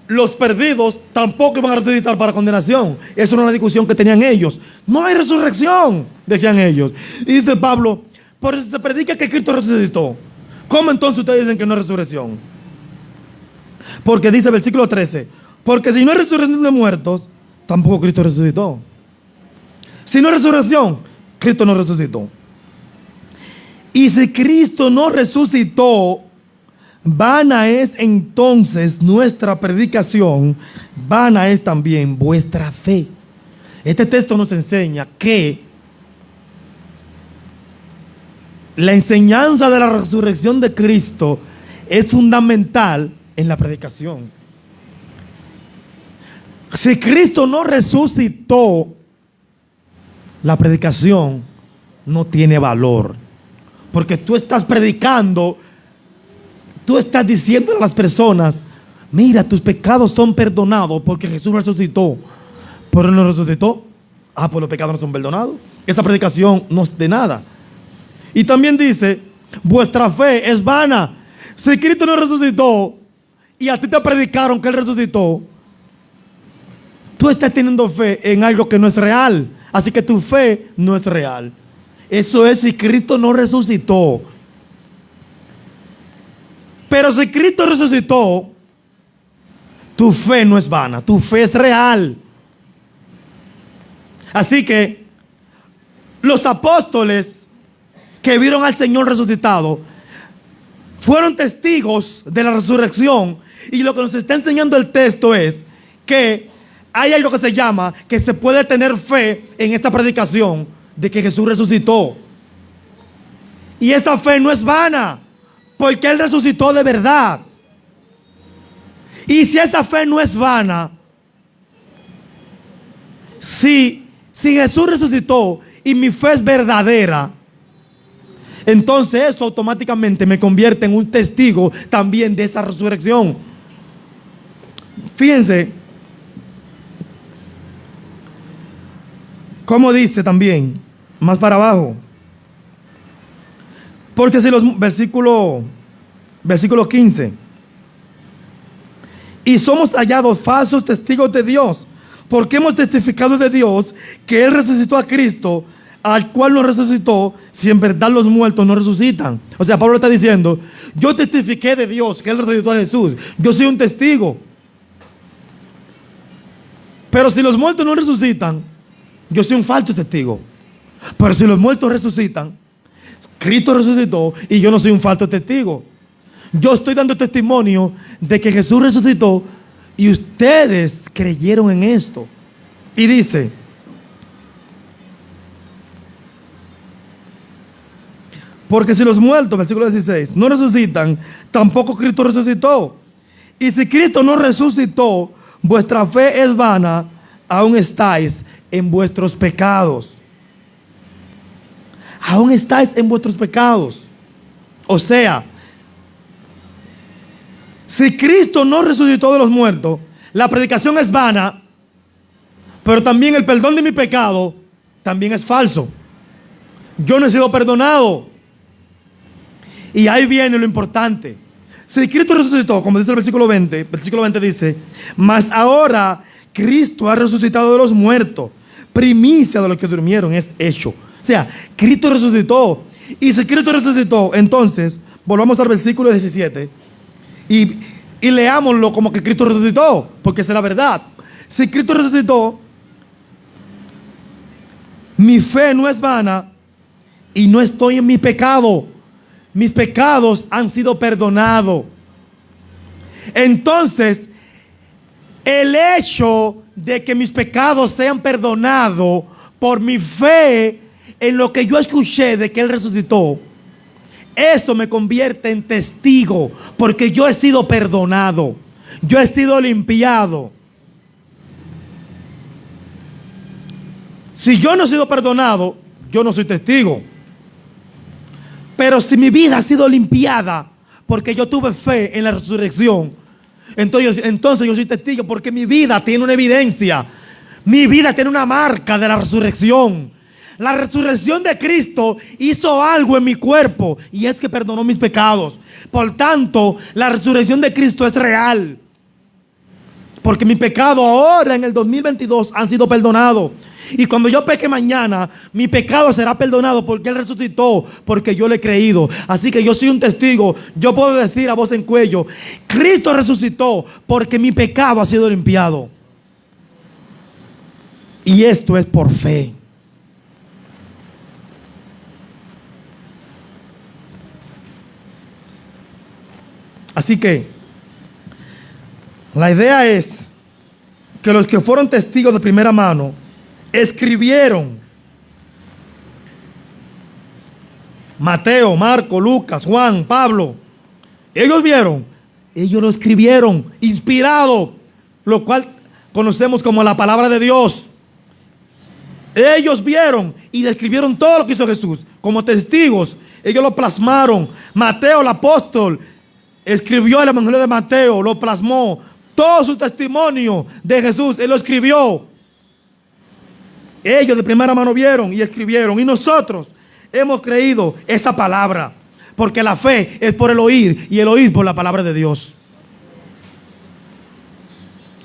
los perdidos tampoco iban a resucitar para condenación. Eso era una discusión que tenían ellos. No hay resurrección, decían ellos. Y dice Pablo: por eso se predica que Cristo resucitó. ¿Cómo entonces ustedes dicen que no hay resurrección? Porque dice el versículo 13: porque si no hay resurrección de muertos, tampoco Cristo resucitó. Si no hay resurrección, Cristo no resucitó. Y si Cristo no resucitó, vana es entonces nuestra predicación, vana es también vuestra fe. Este texto nos enseña que la enseñanza de la resurrección de Cristo es fundamental en la predicación. Si Cristo no resucitó, la predicación no tiene valor. Porque tú estás predicando, tú estás diciendo a las personas: mira, tus pecados son perdonados porque Jesús resucitó. Pero no resucitó. Pues los pecados no son perdonados. Esa predicación no es de nada. Y también dice: vuestra fe es vana. Si Cristo no resucitó y a ti te predicaron que Él resucitó, tú estás teniendo fe en algo que no es real. Así que tu fe no es real. Eso es si Cristo no resucitó. Pero si Cristo resucitó, tu fe no es vana, tu fe es real. Así que los apóstoles que vieron al Señor resucitado fueron testigos de la resurrección. Y lo que nos está enseñando el texto es que hay algo que se llama que se puede tener fe en esta predicación de que Jesús resucitó. Y esa fe no es vana, porque Él resucitó de verdad. Y si esa fe no es vana, si Jesús resucitó y mi fe es verdadera, entonces eso automáticamente me convierte en un testigo también de esa resurrección. Fíjense cómo dice también, más para abajo. Porque si los versículo 15. Y somos hallados falsos testigos de Dios, porque hemos testificado de Dios que Él resucitó a Cristo, al cual no resucitó, si en verdad los muertos no resucitan. O sea, Pablo está diciendo, yo testifiqué de Dios que Él resucitó a Jesús. Yo soy un testigo. Pero si los muertos no resucitan, yo soy un falso testigo. Pero si los muertos resucitan, Cristo resucitó y yo no soy un falso testigo. Yo estoy dando testimonio de que Jesús resucitó y ustedes creyeron en esto. Y dice, porque si los muertos, versículo 16, no resucitan, tampoco Cristo resucitó. Y si Cristo no resucitó, vuestra fe es vana, aún estáis en vuestros pecados. Aún estáis en vuestros pecados. O sea, si Cristo no resucitó de los muertos, la predicación es vana, pero también el perdón de mi pecado también es falso. Yo no he sido perdonado. Y ahí viene lo importante. Si Cristo resucitó, como dice el versículo 20 dice, mas ahora Cristo ha resucitado de los muertos, primicia de los que durmieron es hecho. O sea, Cristo resucitó. Y si Cristo resucitó, entonces, volvamos al versículo 17 y leámoslo como que Cristo resucitó, porque esa es la verdad. Si Cristo resucitó, mi fe no es vana y no estoy en mi pecado. Mis pecados han sido perdonados. Entonces, el hecho de que mis pecados sean perdonados por mi fe en lo que yo escuché de que Él resucitó, eso me convierte en testigo, porque yo he sido perdonado, yo he sido limpiado. Si yo no he sido perdonado, yo no soy testigo. Pero si mi vida ha sido limpiada porque yo tuve fe en la resurrección, entonces yo soy testigo, porque mi vida tiene una evidencia. Mi vida tiene una marca de la resurrección. La resurrección de Cristo hizo algo en mi cuerpo, y es que perdonó mis pecados. Por tanto, la resurrección de Cristo es real, porque mi pecado ahora en el 2022 han sido perdonados. Y cuando yo peque mañana, mi pecado será perdonado porque Él resucitó, porque yo le he creído. Así que yo soy un testigo. Yo puedo decir a voz en cuello, Cristo resucitó porque mi pecado ha sido limpiado. Y esto es por fe. Así que la idea es que los que fueron testigos de primera mano escribieron. Mateo, Marco, Lucas, Juan, Pablo. Ellos vieron, ellos lo escribieron, inspirado, lo cual conocemos como la palabra de Dios. Ellos vieron y describieron todo lo que hizo Jesús como testigos. Ellos lo plasmaron. Mateo, el apóstol, escribió el Evangelio de Mateo, lo plasmó. Todo su testimonio de Jesús, él lo escribió. Ellos de primera mano vieron y escribieron. Y nosotros hemos creído esa palabra, porque la fe es por el oír y el oír por la palabra de Dios.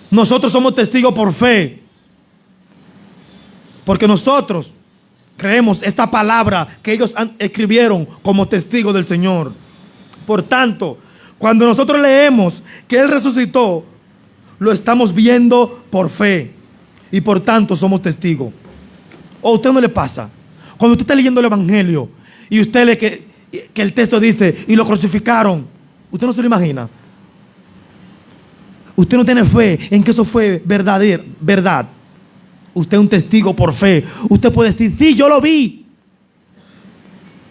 Nosotros somos testigos por fe, porque nosotros creemos esta palabra que ellos escribieron como testigos del Señor. Por tanto, cuando nosotros leemos que Él resucitó, lo estamos viendo por fe, y por tanto somos testigos. ¿O a usted no le pasa? Cuando usted está leyendo el Evangelio y usted lee que el texto dice, y lo crucificaron, ¿usted no se lo imagina? usted no tiene fe en que eso fue verdad. Usted es un testigo por fe. Usted puede decir, sí, yo lo vi,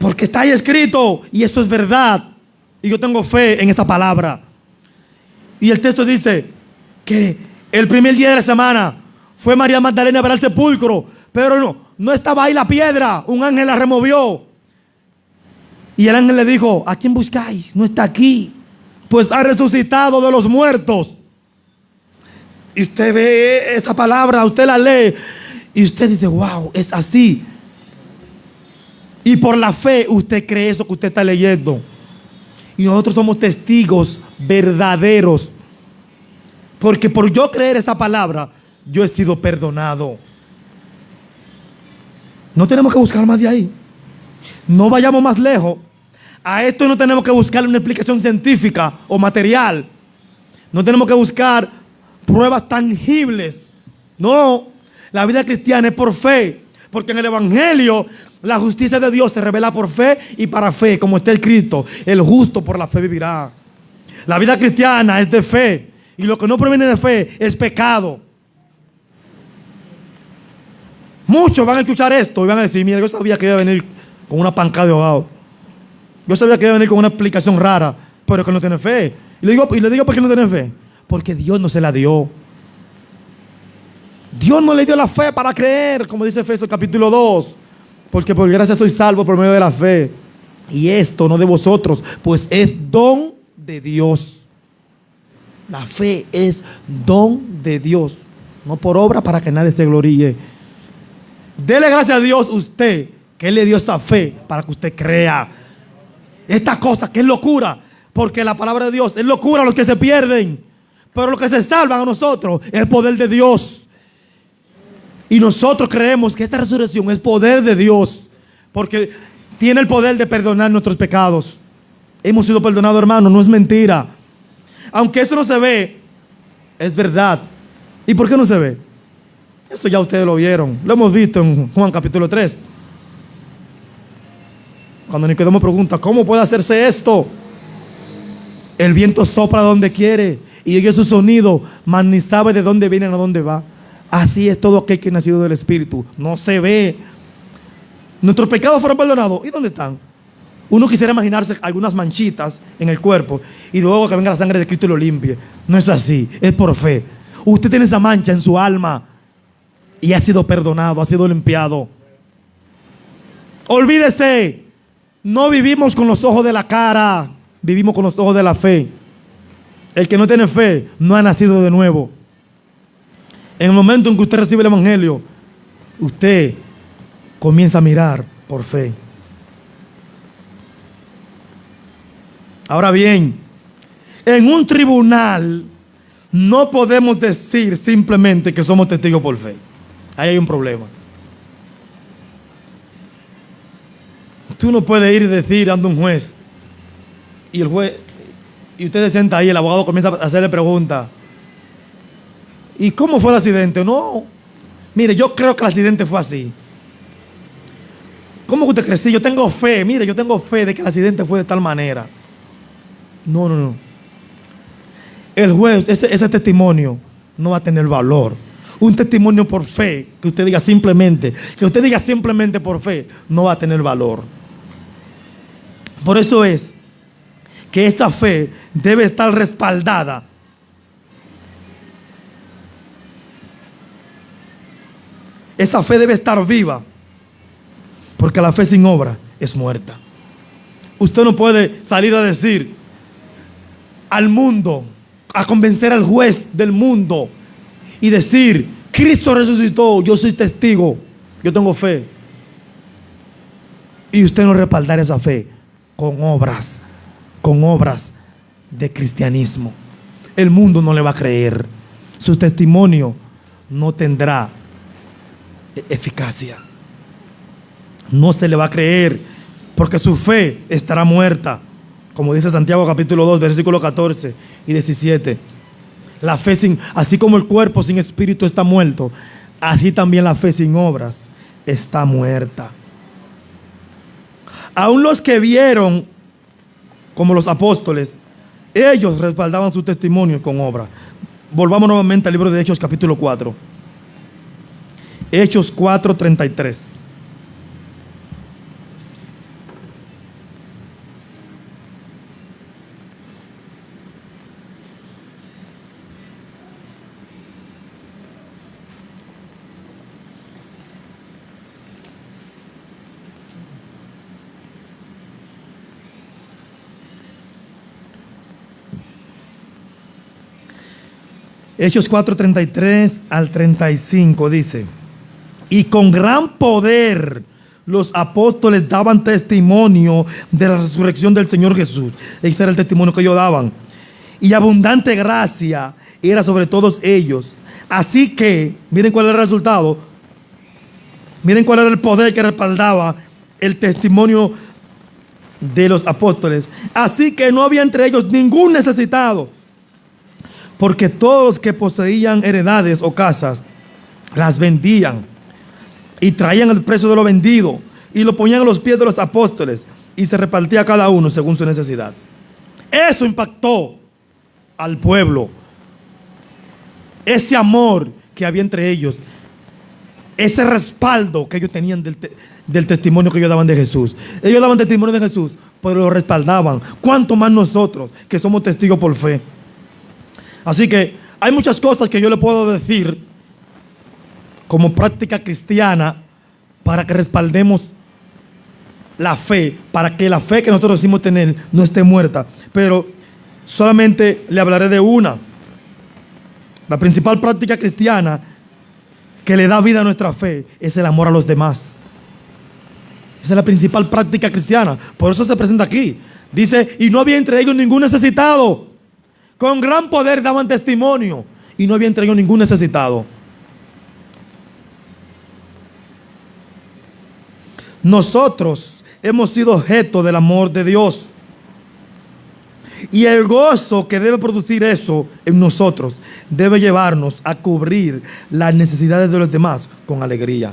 porque está ahí escrito y eso es verdad. Y yo tengo fe en esa palabra. Y el texto dice que el primer día de la semana fue María Magdalena a ver al sepulcro, pero no estaba ahí la piedra. Un ángel la removió. Y el ángel le dijo, ¿a quién buscáis? No está aquí, pues ha resucitado de los muertos. Y usted ve esa palabra, usted la lee y usted dice, wow, es así. Y por la fe usted cree eso que usted está leyendo. Y nosotros somos testigos verdaderos, porque por yo creer esa palabra, yo he sido perdonado. No tenemos que buscar más de ahí. No vayamos más lejos. A esto no tenemos que buscar una explicación científica o material. No tenemos que buscar pruebas tangibles. No, la vida cristiana es por fe, porque en el Evangelio la justicia de Dios se revela por fe y para fe, como está escrito, el justo por la fe vivirá. La vida cristiana es de fe, y lo que no proviene de fe es pecado. Muchos van a escuchar esto y van a decir, mira, yo sabía que iba a venir con una pancada de ahogado. Yo sabía que iba a venir con una explicación rara, pero que no tiene fe. Y le digo, ¿por qué no tiene fe? Porque Dios no se la dio. Dios no le dio la fe para creer, como dice Efesios capítulo 2. Porque por gracia soy salvo por medio de la fe. Y esto no de vosotros, pues es don de Dios. La fe es don de Dios, no por obra para que nadie se gloríe. Dele gracias a Dios usted, que Él le dio esa fe para que usted crea. Esta cosa que es locura, porque la palabra de Dios es locura a los que se pierden, pero los que se salvan a nosotros es el poder de Dios. Y nosotros creemos que esta resurrección es poder de Dios, porque tiene el poder de perdonar nuestros pecados. Hemos sido perdonados, hermano, no es mentira. Aunque eso no se ve, es verdad. ¿Y por qué no se ve? Esto ya ustedes lo vieron, lo hemos visto en Juan capítulo 3. Cuando Nicodemo pregunta, ¿cómo puede hacerse esto? El viento sopla donde quiere y oye su sonido, mas ni sabe de dónde viene ni a dónde va. Así es todo aquel que es nacido del Espíritu. No se ve. Nuestros pecados fueron perdonados. ¿Y dónde están? Uno quisiera imaginarse algunas manchitas en el cuerpo y luego que venga la sangre de Cristo y lo limpie. No es así, es por fe. Usted tiene esa mancha en su alma y ha sido perdonado, ha sido limpiado. Olvídese, no vivimos con los ojos de la cara, vivimos con los ojos de la fe. El que no tiene fe no ha nacido de nuevo. En el momento en que usted recibe el Evangelio, usted comienza a mirar por fe. Ahora bien, en un tribunal no podemos decir simplemente que somos testigos por fe. Ahí hay un problema. Tú no puedes ir y decir ante un juez y el juez, y usted se sienta ahí, el abogado comienza a hacerle preguntas. ¿Y cómo fue el accidente? No, mire, yo creo que el accidente fue así. ¿Cómo que usted cree? Sí, yo tengo fe, mire, yo tengo fe de que el accidente fue de tal manera. No. El juez, ese testimonio no va a tener valor. Un testimonio por fe, que usted diga simplemente por fe, no va a tener valor. Por eso es que esa fe debe estar respaldada esa fe debe estar viva, porque la fe sin obra es muerta. Usted no puede salir a decir al mundo, a convencer al juez del mundo y decir, Cristo resucitó, yo soy testigo, yo tengo fe. Y usted no respaldar esa fe con obras de cristianismo. El mundo no le va a creer. Su testimonio no tendrá eficacia. No se le va a creer, porque su fe estará muerta. Como dice Santiago capítulo 2, versículos 14 y 17. La fe así como el cuerpo sin espíritu está muerto, así también la fe sin obras está muerta. Aún los que vieron, como los apóstoles, ellos respaldaban su testimonio con obras. volvamos nuevamente al libro de Hechos capítulo 4. Hechos 4:33. Hechos 4:33 al 35 dice: y con gran poder los apóstoles daban testimonio de la resurrección del Señor Jesús. Ese era el testimonio que ellos daban. Y abundante gracia era sobre todos ellos. Así que, miren cuál era el resultado. Miren cuál era el poder que respaldaba el testimonio de los apóstoles. Así que no había entre ellos ningún necesitado, porque todos los que poseían heredades o casas las vendían y traían el precio de lo vendido y lo ponían a los pies de los apóstoles, y se repartía cada uno según su necesidad. Eso impactó al pueblo. Ese amor que había entre ellos, ese respaldo que ellos tenían del testimonio que ellos daban de Jesús. Ellos daban testimonio de Jesús, pero lo respaldaban. ¿Cuánto más nosotros que somos testigos por fe? Así que hay muchas cosas que yo le puedo decir como práctica cristiana para que respaldemos la fe, para que la fe que nosotros decimos tener no esté muerta. Pero solamente le hablaré de una. La principal práctica cristiana que le da vida a nuestra fe es el amor a los demás. Esa es la principal práctica cristiana. Por eso se presenta aquí. Dice, y no había entre ellos ningún necesitado. Con gran poder daban testimonio y no había entre ellos ningún necesitado. Nosotros hemos sido objeto del amor de Dios. Y el gozo que debe producir eso en nosotros debe llevarnos a cubrir las necesidades de los demás con alegría.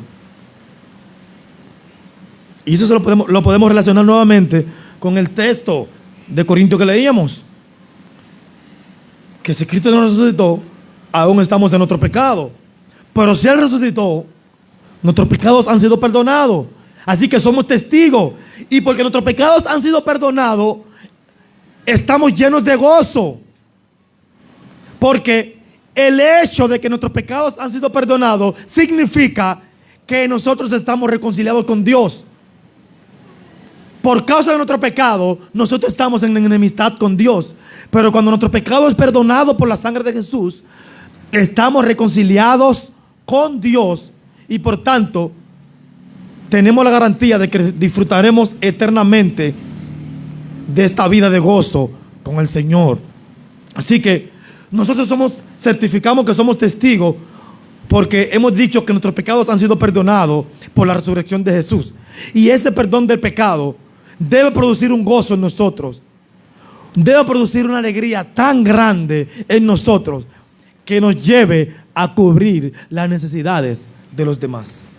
Y eso lo podemos relacionar nuevamente con el texto de Corintios que leíamos. Que si Cristo no resucitó, aún estamos en nuestro pecado. Pero si Él resucitó, nuestros pecados han sido perdonados. Así que somos testigos. Y porque nuestros pecados han sido perdonados, estamos llenos de gozo. Porque el hecho de que nuestros pecados han sido perdonados significa que nosotros estamos reconciliados con Dios. Por causa de nuestro pecado, nosotros estamos en enemistad con Dios. Pero cuando nuestro pecado es perdonado por la sangre de Jesús, estamos reconciliados con Dios. Y por tanto, tenemos la garantía de que disfrutaremos eternamente de esta vida de gozo con el Señor. Así que nosotros certificamos que somos testigos porque hemos dicho que nuestros pecados han sido perdonados por la resurrección de Jesús. Y ese perdón del pecado debe producir un gozo en nosotros. Debe producir una alegría tan grande en nosotros que nos lleve a cubrir las necesidades de los demás.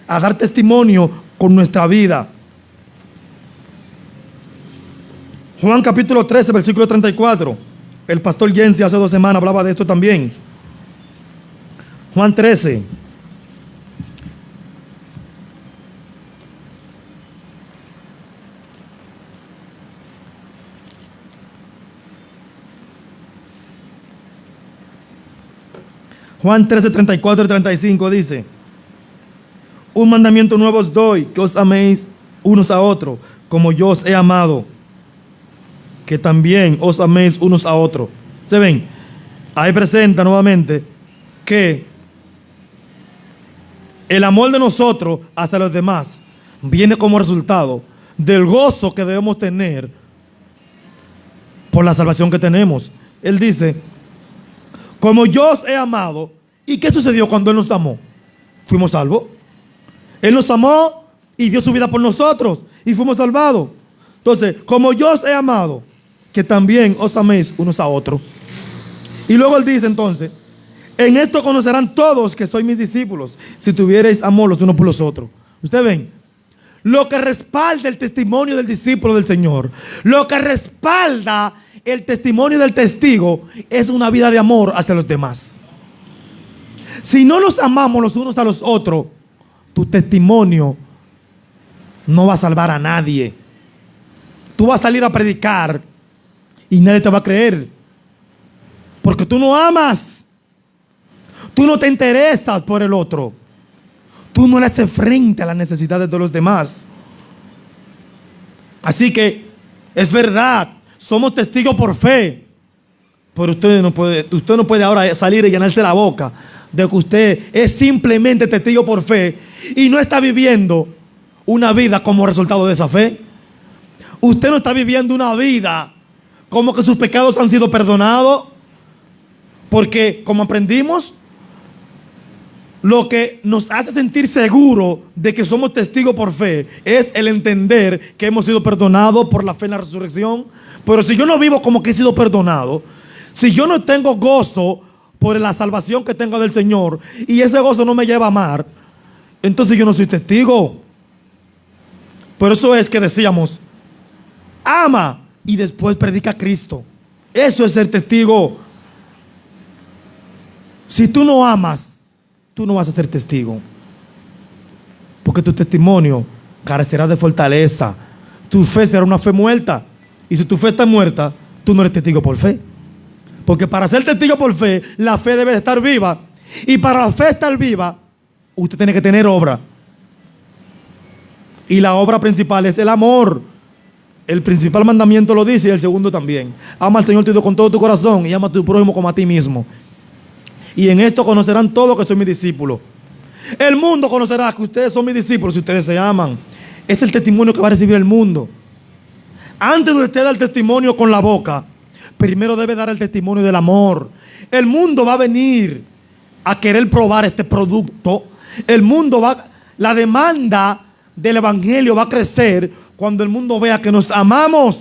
A dar testimonio con nuestra vida. Juan capítulo 13, versículo 34. El pastor Jensi hace 2 semanas hablaba de esto también. Juan 13. Juan 13, 34 y 35 dice: un mandamiento nuevo os doy, que os améis unos a otros, como yo os he amado, que también os améis unos a otros. ¿Se ven? Ahí presenta nuevamente que el amor de nosotros hacia los demás viene como resultado del gozo que debemos tener por la salvación que tenemos. Él dice, como yo os he amado. ¿Y qué sucedió cuando Él nos amó? Fuimos salvos. Él nos amó y dio su vida por nosotros y fuimos salvados. Entonces, como yo os he amado, que también os améis unos a otros. Y luego Él dice entonces, en esto conocerán todos que sois mis discípulos, si tuviereis amor los unos por los otros. Ustedes ven, lo que respalda el testimonio del discípulo del Señor, lo que respalda el testimonio del testigo es una vida de amor hacia los demás. Si no nos amamos los unos a los otros, tu testimonio no va a salvar a nadie. Tú vas a salir a predicar y nadie te va a creer. Porque tú no amas. Tú no te interesas por el otro. Tú no le haces frente a las necesidades de los demás. Así que es verdad, somos testigos por fe. Pero usted no puede ahora salir y llenarse la boca de que usted es simplemente testigo por fe y no está viviendo una vida como resultado de esa fe. Usted no está viviendo una vida como que sus pecados han sido perdonados. Porque como aprendimos, lo que nos hace sentir seguros de que somos testigos por fe es el entender que hemos sido perdonados por la fe en la resurrección. Pero si yo no vivo como que he sido perdonado, si yo no tengo gozo por la salvación que tengo del Señor y ese gozo no me lleva a amar, entonces yo no soy testigo. Por eso es que decíamos, ama y después predica a Cristo. Eso es ser testigo. Si tú no amas, tú no vas a ser testigo. Porque tu testimonio carecerá de fortaleza. Tu fe será una fe muerta. Y si tu fe está muerta, tú no eres testigo por fe. Porque para ser testigo por fe, la fe debe estar viva. Y para la fe estar viva, usted tiene que tener obra. Y la obra principal es el amor. El principal mandamiento lo dice y el segundo también. Ama al Señor tu Dios con todo tu corazón y ama a tu prójimo como a ti mismo. Y en esto conocerán todos que soy mi discípulo. El mundo conocerá que ustedes son mis discípulos si ustedes se aman. Es el testimonio que va a recibir el mundo. Antes de usted dar el testimonio con la boca, primero debe dar el testimonio del amor. El mundo va a venir a querer probar este producto. La demanda del evangelio va a crecer cuando el mundo vea que nos amamos.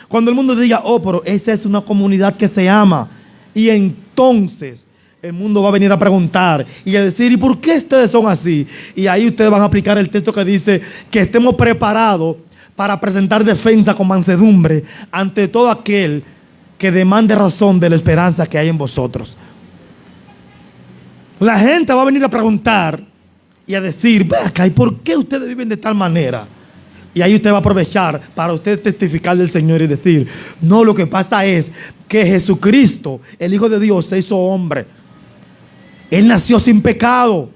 Cuando el mundo diga, oh, pero esa es una comunidad que se ama. Y entonces el mundo va a venir a preguntar y a decir, ¿y por qué ustedes son así? Y ahí ustedes van a aplicar el texto que dice que estemos preparados para presentar defensa con mansedumbre ante todo aquel que demande razón de la esperanza que hay en vosotros. La gente va a venir a preguntar y a decir, ve acá, ¿y por qué ustedes viven de tal manera? Y ahí usted va a aprovechar para usted testificar del Señor y decir, no, lo que pasa es que Jesucristo, el Hijo de Dios, se hizo hombre. Él nació sin pecado.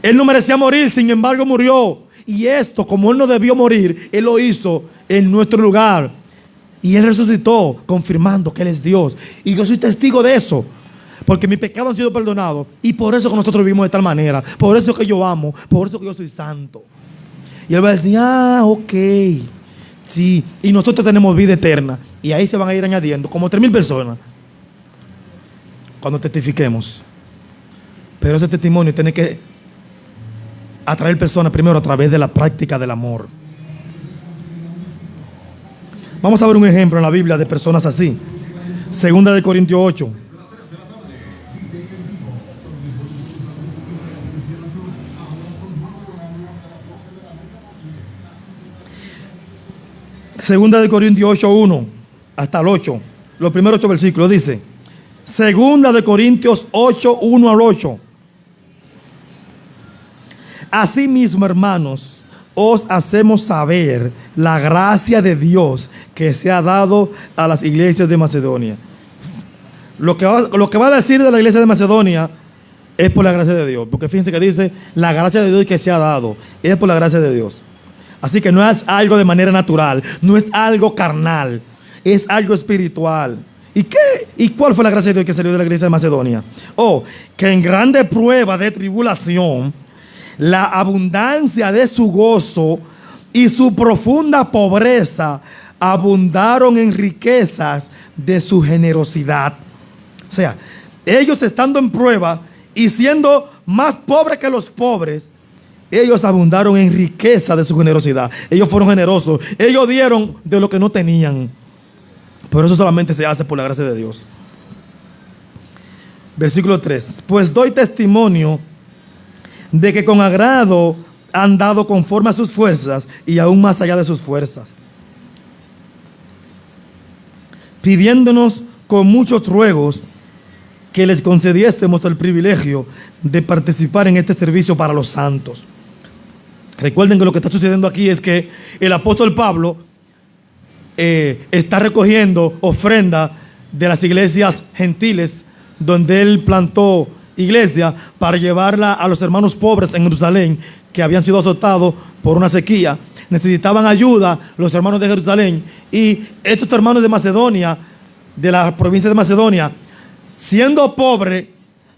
Él no merecía morir, sin embargo murió. Y esto, como Él no debió morir, Él lo hizo en nuestro lugar. Y Él resucitó, confirmando que Él es Dios. Y yo soy testigo de eso. Porque mis pecados han sido perdonados. Y por eso que nosotros vivimos de tal manera. Por eso que yo amo. Por eso que yo soy santo. Y Él va a decir, ok. Sí. Y nosotros tenemos vida eterna. Y ahí se van a ir añadiendo como 3,000 personas. Cuando testifiquemos. Pero ese testimonio tiene que atraer personas primero a través de la práctica del amor. Vamos a ver un ejemplo en la Biblia de personas así. Segunda de Corintios 8. Segunda de Corintios 8:1 hasta el 8. Los primeros 8 versículos dice. Segunda de Corintios 8:1 al 8. Asimismo, hermanos, os hacemos saber la gracia de Dios que se ha dado a las iglesias de Macedonia. Lo que va a decir de la iglesia de Macedonia es por la gracia de Dios. Porque fíjense que dice, la gracia de Dios que se ha dado, es por la gracia de Dios. Así que no es algo de manera natural, no es algo carnal, es algo espiritual. ¿Y qué? ¿Y cuál fue la gracia de Dios que salió de la iglesia de Macedonia? Que en grande prueba de tribulación, la abundancia de su gozo y su profunda pobreza abundaron en riquezas de su generosidad. O sea, ellos estando en prueba y siendo más pobres que los pobres, ellos abundaron en riqueza de su generosidad. Ellos fueron generosos. Ellos dieron de lo que no tenían. Pero eso solamente se hace por la gracia de Dios. Versículo 3. Pues doy testimonio de que con agrado han dado conforme a sus fuerzas y aún más allá de sus fuerzas. pidiéndonos con muchos ruegos que les concediésemos el privilegio de participar en este servicio para los santos. Recuerden que lo que está sucediendo aquí es que el apóstol Pablo está recogiendo ofrenda de las iglesias gentiles donde él plantó iglesia para llevarla a los hermanos pobres en Jerusalén que habían sido azotados por una sequía. Necesitaban ayuda los hermanos de Jerusalén, y estos hermanos de Macedonia, de la provincia de Macedonia, siendo pobres,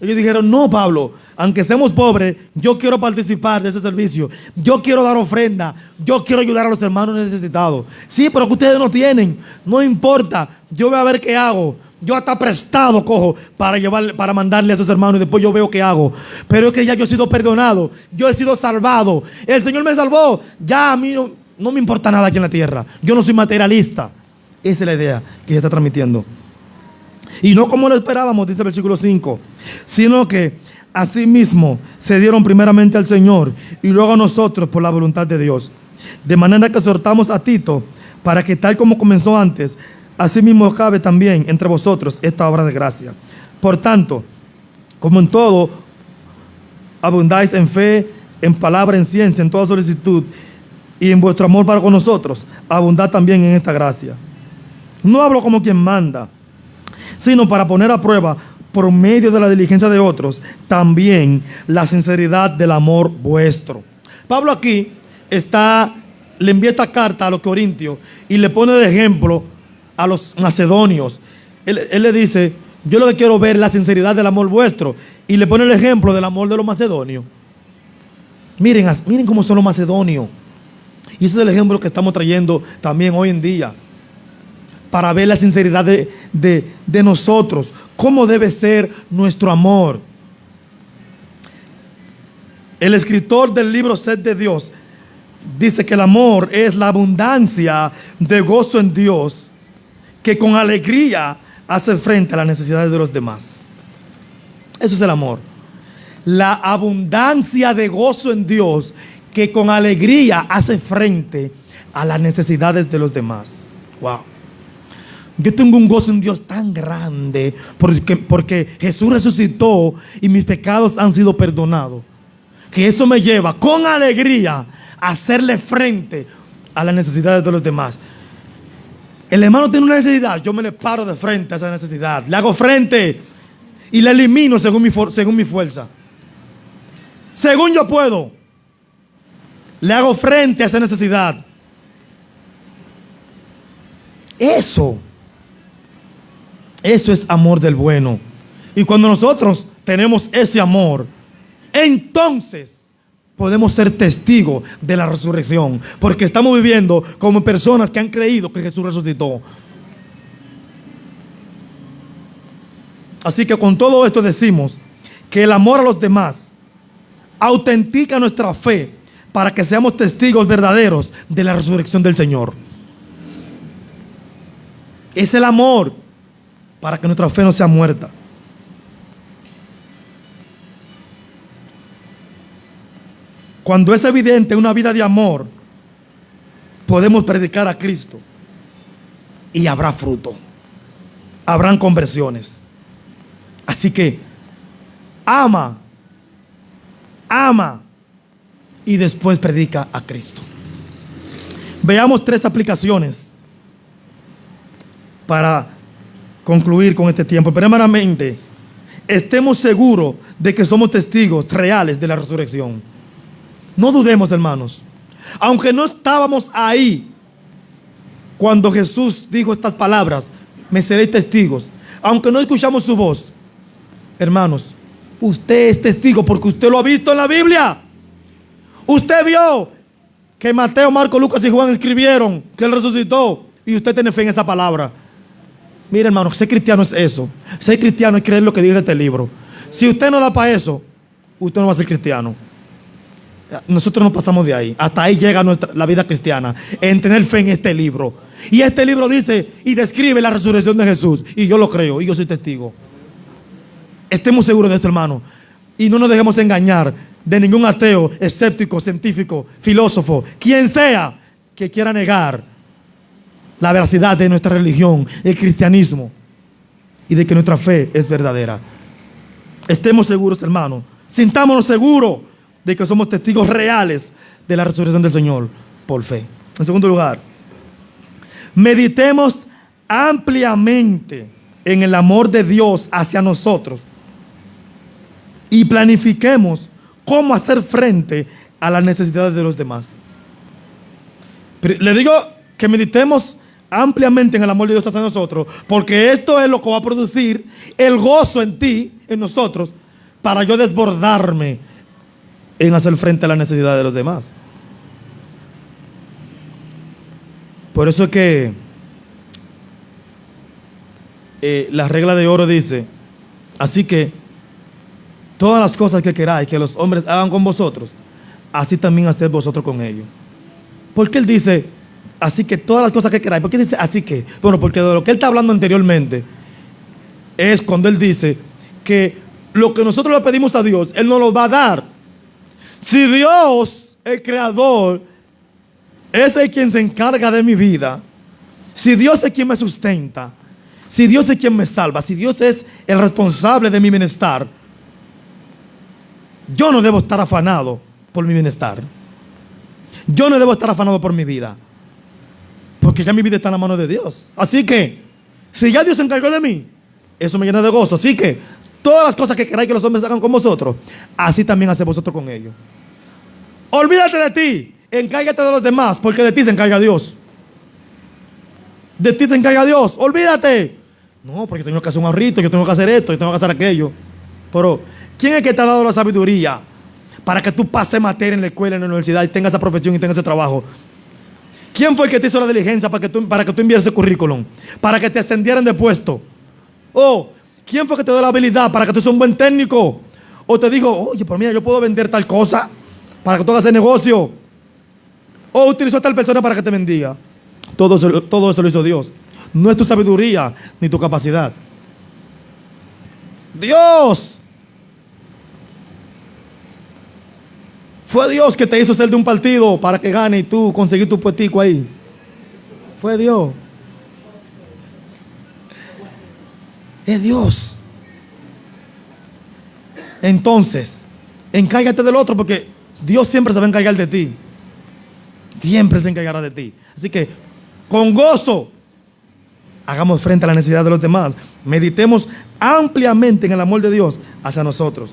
ellos dijeron: no, Pablo, aunque seamos pobres, yo quiero participar de ese servicio, yo quiero dar ofrenda, yo quiero ayudar a los hermanos necesitados. Sí, pero que ustedes no tienen, no importa, yo voy a ver qué hago. Yo hasta prestado cojo para mandarle a esos hermanos, y después yo veo qué hago. Pero es que ya yo he sido perdonado, yo he sido salvado, el Señor me salvó, ya a mí no me importa nada aquí en la tierra. Yo no soy materialista. Esa es la idea que se está transmitiendo. Y no como lo esperábamos, dice el versículo 5, sino que asimismo se dieron primeramente al Señor y luego a nosotros por la voluntad de Dios. De manera que exhortamos a Tito para que, tal como comenzó antes, asimismo cabe también entre vosotros esta obra de gracia. Por tanto, como en todo abundáis en fe, en palabra, en ciencia, en toda solicitud, y en vuestro amor para con nosotros, abundad también en esta gracia. No hablo como quien manda, sino para poner a prueba, por medio de la diligencia de otros, también la sinceridad del amor vuestro. Pablo aquí le envía esta carta a los corintios y le pone de ejemplo a los macedonios. Él le dice: yo lo que quiero ver es la sinceridad del amor vuestro, y le pone el ejemplo del amor de los macedonios. Miren cómo son los macedonios. Y ese es el ejemplo que estamos trayendo también hoy en día, para ver la sinceridad de nosotros, cómo debe ser nuestro amor. El escritor del libro Sed de Dios dice que el amor es la abundancia de gozo en Dios, que con alegría hace frente a las necesidades de los demás. Eso es el amor. La abundancia de gozo en Dios, que con alegría hace frente a las necesidades de los demás. Wow. Yo tengo un gozo en Dios tan grande porque Jesús resucitó y mis pecados han sido perdonados, que eso me lleva con alegría a hacerle frente a las necesidades de los demás. El hermano tiene una necesidad, yo me le paro de frente a esa necesidad, le hago frente y la elimino según mi fuerza, según yo puedo. Le hago frente a esa necesidad. Eso es amor del bueno. Y cuando nosotros tenemos ese amor, entonces podemos ser testigos de la resurrección, porque estamos viviendo como personas que han creído que Jesús resucitó. Así que con todo esto decimos que el amor a los demás autentica nuestra fe para que seamos testigos verdaderos de la resurrección del Señor. Es el amor para que nuestra fe no sea muerta. Cuando es evidente una vida de amor, podemos predicar a Cristo y habrá fruto, habrán conversiones. Así que ama y después predica a Cristo. Veamos 3 aplicaciones para concluir con este tiempo. Primeramente, estemos seguros de que somos testigos reales de la resurrección. No dudemos, hermanos. Aunque no estábamos ahí cuando Jesús dijo estas palabras: me seréis testigos. Aunque no escuchamos su voz, hermanos, usted es testigo porque usted lo ha visto en la Biblia. Usted vio que Mateo, Marcos, Lucas y Juan escribieron que Él resucitó, y usted tiene fe en esa palabra. Mire, hermano, ser cristiano es eso. Ser cristiano es creer lo que dice este libro. Si usted no da para eso, usted no va a ser cristiano. Nosotros no pasamos de ahí. Hasta ahí llega la vida cristiana, en tener fe en este libro. Y este libro dice y describe la resurrección de Jesús, y yo lo creo y yo soy testigo. Estemos seguros de esto, hermano, y no nos dejemos engañar de ningún ateo, escéptico, científico, filósofo, quien sea que quiera negar la veracidad de nuestra religión, el cristianismo, y de que nuestra fe es verdadera. Estemos seguros, hermanos. Sintámonos seguros de que somos testigos reales de la resurrección del Señor por fe. En segundo lugar, meditemos ampliamente en el amor de Dios hacia nosotros y planifiquemos cómo hacer frente a las necesidades de los demás. Le digo que meditemos ampliamente en el amor de Dios hacia nosotros, porque esto es lo que va a producir el gozo en ti, en nosotros, para yo desbordarme en hacer frente a las necesidades de los demás. Por eso es que la regla de oro dice: así que todas las cosas que queráis que los hombres hagan con vosotros, así también haced vosotros con ellos. ¿Por qué él dice así que todas las cosas que queráis? ¿Por qué dice así que? Bueno, porque de lo que él está hablando anteriormente es cuando él dice que lo que nosotros le pedimos a Dios, Él nos lo va a dar. Si Dios, el Creador, es el quien se encarga de mi vida, si Dios es quien me sustenta, si Dios es quien me salva, si Dios es el responsable de mi bienestar, yo no debo estar afanado por mi bienestar. Yo no debo estar afanado por mi vida, porque ya mi vida está en la mano de Dios. Así que, si ya Dios se encargó de mí, eso me llena de gozo. Así que, todas las cosas que queráis que los hombres hagan con vosotros, así también haced vosotros con ellos. Olvídate de ti, encárgate de los demás, porque de ti se encarga Dios. De ti se encarga Dios, olvídate. No, porque tengo que hacer un ahorrito, yo tengo que hacer esto, yo tengo que hacer aquello. Pero, ¿quién es que te ha dado la sabiduría para que tú pases materia en la escuela, en la universidad, y tengas esa profesión y tengas ese trabajo? ¿Quién fue el que te hizo la diligencia para que tú envíes ese currículum? Para que te ascendieran de puesto. ¿Quién fue que te dio la habilidad para que tú seas un buen técnico? O te dijo: oye, pero mira, yo puedo vender tal cosa para que tú hagas ese negocio. O utilizó a tal persona para que te bendiga. Todo eso lo hizo Dios. No es tu sabiduría ni tu capacidad. Dios. Fue Dios que te hizo ser de un partido para que gane y tú conseguir tu puestico ahí. Fue Dios. Es Dios. Entonces, encárgate del otro, porque Dios siempre se va a encargar de ti. Siempre se encargará de ti. Así que, con gozo, hagamos frente a la necesidad de los demás. Meditemos ampliamente en el amor de Dios hacia nosotros.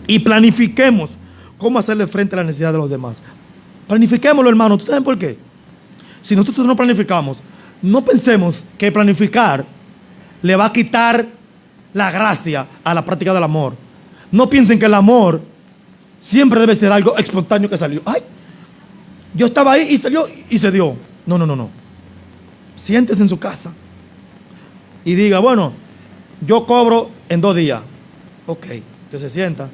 Y planifiquemos cómo hacerle frente a la necesidad de los demás. Planifiquémoslo, hermano. ¿Ustedes saben por qué? Si nosotros no planificamos, no pensemos que planificar le va a quitar la gracia a la práctica del amor. No piensen que el amor siempre debe ser algo espontáneo que salió. Ay, yo estaba ahí y salió y se dio. No. Siéntese en su casa y diga: bueno, yo cobro en 2 días. Ok, usted se sienta.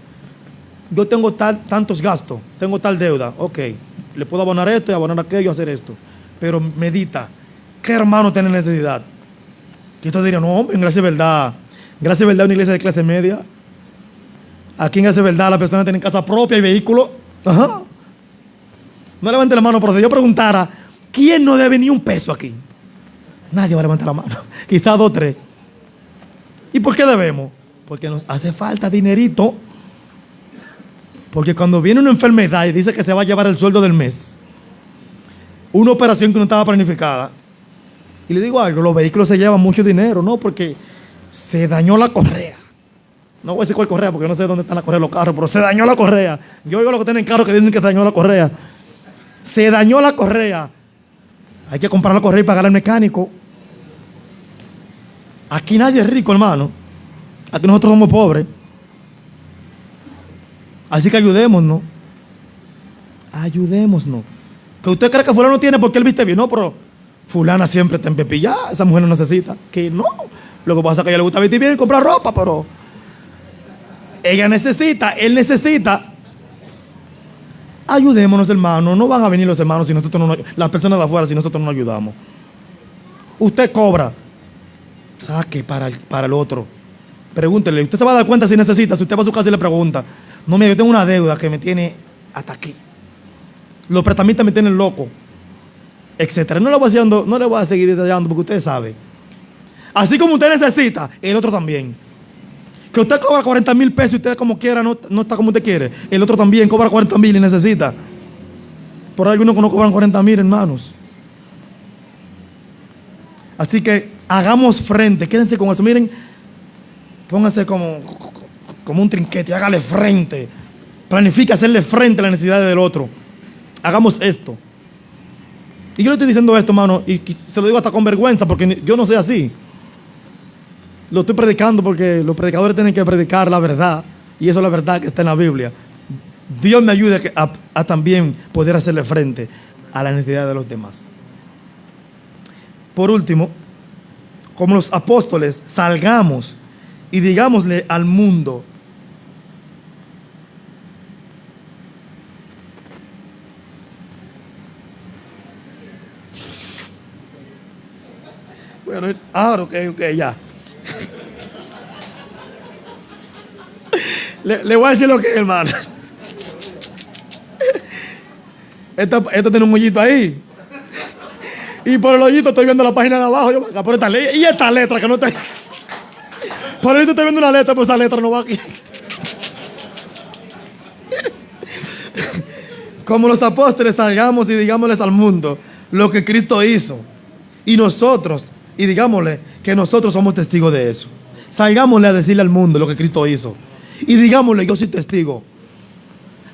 Yo tengo tantos gastos, tengo tal deuda. Ok, le puedo abonar esto y abonar aquello, hacer esto. Pero medita, ¿qué hermano tiene necesidad? Y esto diría: no, hombre, en Gracia y Verdad. Gracia y Verdad es una iglesia de clase media. Aquí en Gracia y Verdad las personas tienen casa propia y vehículo. Ajá. No levante la mano, pero si yo preguntara, ¿quién no debe ni un peso aquí? Nadie va a levantar la mano. Quizás 2 o 3. ¿Y por qué debemos? Porque nos hace falta dinerito. Porque cuando viene una enfermedad y dice que se va a llevar el sueldo del mes, una operación que no estaba planificada, y le digo algo: los vehículos se llevan mucho dinero, ¿no? Porque se dañó la correa. No voy a decir cuál correa, porque no sé dónde están las correas de los carros, pero se dañó la correa. Yo oigo a los que tienen carros que dicen que se dañó la correa. Se dañó la correa. Hay que comprar la correa y pagar al mecánico. Aquí nadie es rico, hermano. Aquí nosotros somos pobres. Así que ayudémonos. Ayudémonos. Que usted cree que fulano tiene porque él viste bien. No, pero fulana siempre está empepillada. Esa mujer no necesita. Que no. Lo que pasa es que a ella le gusta vestir bien y comprar ropa, pero ella necesita, él necesita. Ayudémonos, hermano. No van a venir los hermanos si nosotros no, las personas de afuera, si nosotros no nos ayudamos. Usted cobra, saque para el otro. Pregúntele. Usted se va a dar cuenta si necesita. Si usted va a su casa y le pregunta: no, mire, yo tengo una deuda que me tiene hasta aquí. Los prestamistas me tienen loco. etcétera. No le voy a seguir detallando porque usted sabe. Así como usted necesita, el otro también. Que usted cobra 40,000 pesos y usted como quiera no está como usted quiere. El otro también cobra 40,000 y necesita. Por ahí algunos que no cobran 40,000, hermanos. Así que hagamos frente, quédense con eso. Miren, pónganse como un trinquete, hágale frente. Planifica hacerle frente a las necesidades del otro. Hagamos esto. Y yo le estoy diciendo esto, hermano, y se lo digo hasta con vergüenza, porque yo no soy así. Lo estoy predicando porque los predicadores tienen que predicar la verdad, y eso es la verdad que está en la Biblia. Dios me ayude a también poder hacerle frente a la necesidad de los demás. Por último, como los apóstoles, salgamos y digámosle al mundo. Bueno, ok, ya. Le voy a decir lo que es, hermano. Esto tiene un hoyito ahí. Y por el hoyito estoy viendo la página de abajo. Y esta letra que no está. Por el hoyito estoy viendo una letra, pues esa letra no va aquí. Como los apóstoles, salgamos y digámosles al mundo lo que Cristo hizo. Y nosotros, y digámosle que nosotros somos testigos de eso. Salgámosle a decirle al mundo lo que Cristo hizo. Y digámosle, yo soy testigo.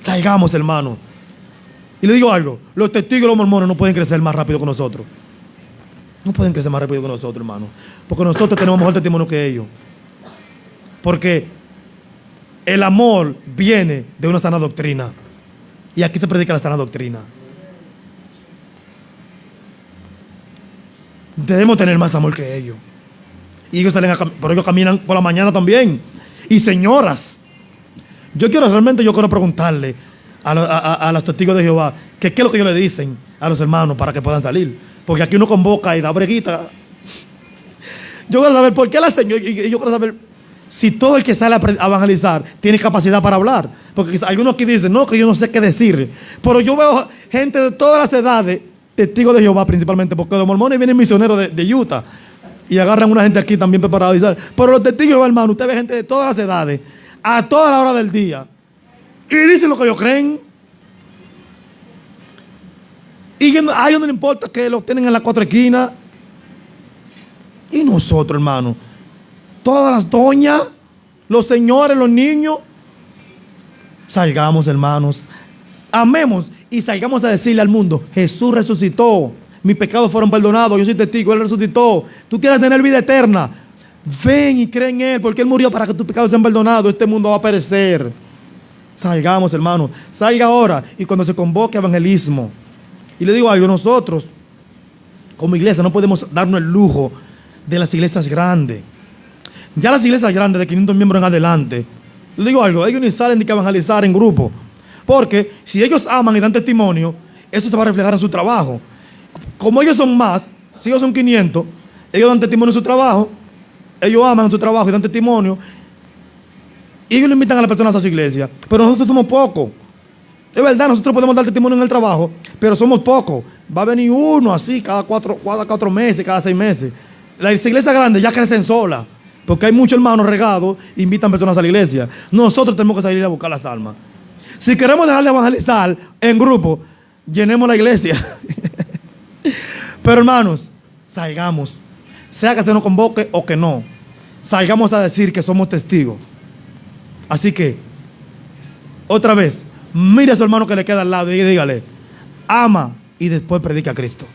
Salgamos, hermano. Y le digo algo, los testigos de los mormones no pueden crecer más rápido que nosotros. No pueden crecer más rápido que nosotros, hermano. Porque nosotros tenemos mejor testimonio que ellos. Porque el amor viene de una sana doctrina. Y aquí se predica la sana doctrina. Debemos tener más amor que ellos. Y ellos salen pero ellos caminan por la mañana también. Y señoras, yo quiero preguntarle a los testigos de Jehová qué es lo que ellos le dicen a los hermanos para que puedan salir. Porque aquí uno convoca y da breguita. Yo quiero saber por qué la señora, y yo quiero saber si todo el que sale a evangelizar tiene capacidad para hablar. Porque algunos aquí dicen, no, que yo no sé qué decir. Pero yo veo gente de todas las edades, testigos de Jehová principalmente, porque los mormones vienen misioneros de Utah y agarran una gente aquí también preparada y salen. Pero los testigos de Jehová, hermano, usted ve gente de todas las edades, a toda la hora del día, y dicen lo que ellos creen. Y a ellos no les importa que los tienen en las cuatro esquinas. Y nosotros, hermano, todas las doñas, los señores, los niños, salgamos, hermanos, amemos y salgamos a decirle al mundo, Jesús resucitó, mis pecados fueron perdonados, yo soy testigo, Él resucitó. Tú quieres tener vida eterna, ven y cree en Él, porque Él murió para que tus pecados sean perdonados, este mundo va a perecer. Salgamos, hermanos, salga ahora y cuando se convoque a evangelismo. Y le digo algo, nosotros como iglesia no podemos darnos el lujo de las iglesias grandes. Ya las iglesias grandes de 500 miembros en adelante, le digo algo, ellos ni salen ni que evangelizar en grupo. Porque si ellos aman y dan testimonio, eso se va a reflejar en su trabajo. Como ellos son más, si ellos son 500, ellos dan testimonio en su trabajo, ellos aman en su trabajo y dan testimonio, y ellos le invitan a las personas a su iglesia. Pero nosotros somos pocos. Es verdad, nosotros podemos dar testimonio en el trabajo, pero somos pocos. Va a venir uno así cada cuatro meses, cada 6 meses. Las iglesias grandes ya crecen solas, porque hay muchos hermanos regados e invitan personas a la iglesia. Nosotros tenemos que salir a buscar las almas. Si queremos dejar de evangelizar en grupo, llenemos la iglesia. Pero hermanos, salgamos. Sea que se nos convoque o que no, salgamos a decir que somos testigos. Así que, otra vez, mire a su hermano que le queda al lado y dígale, ama y después predica a Cristo.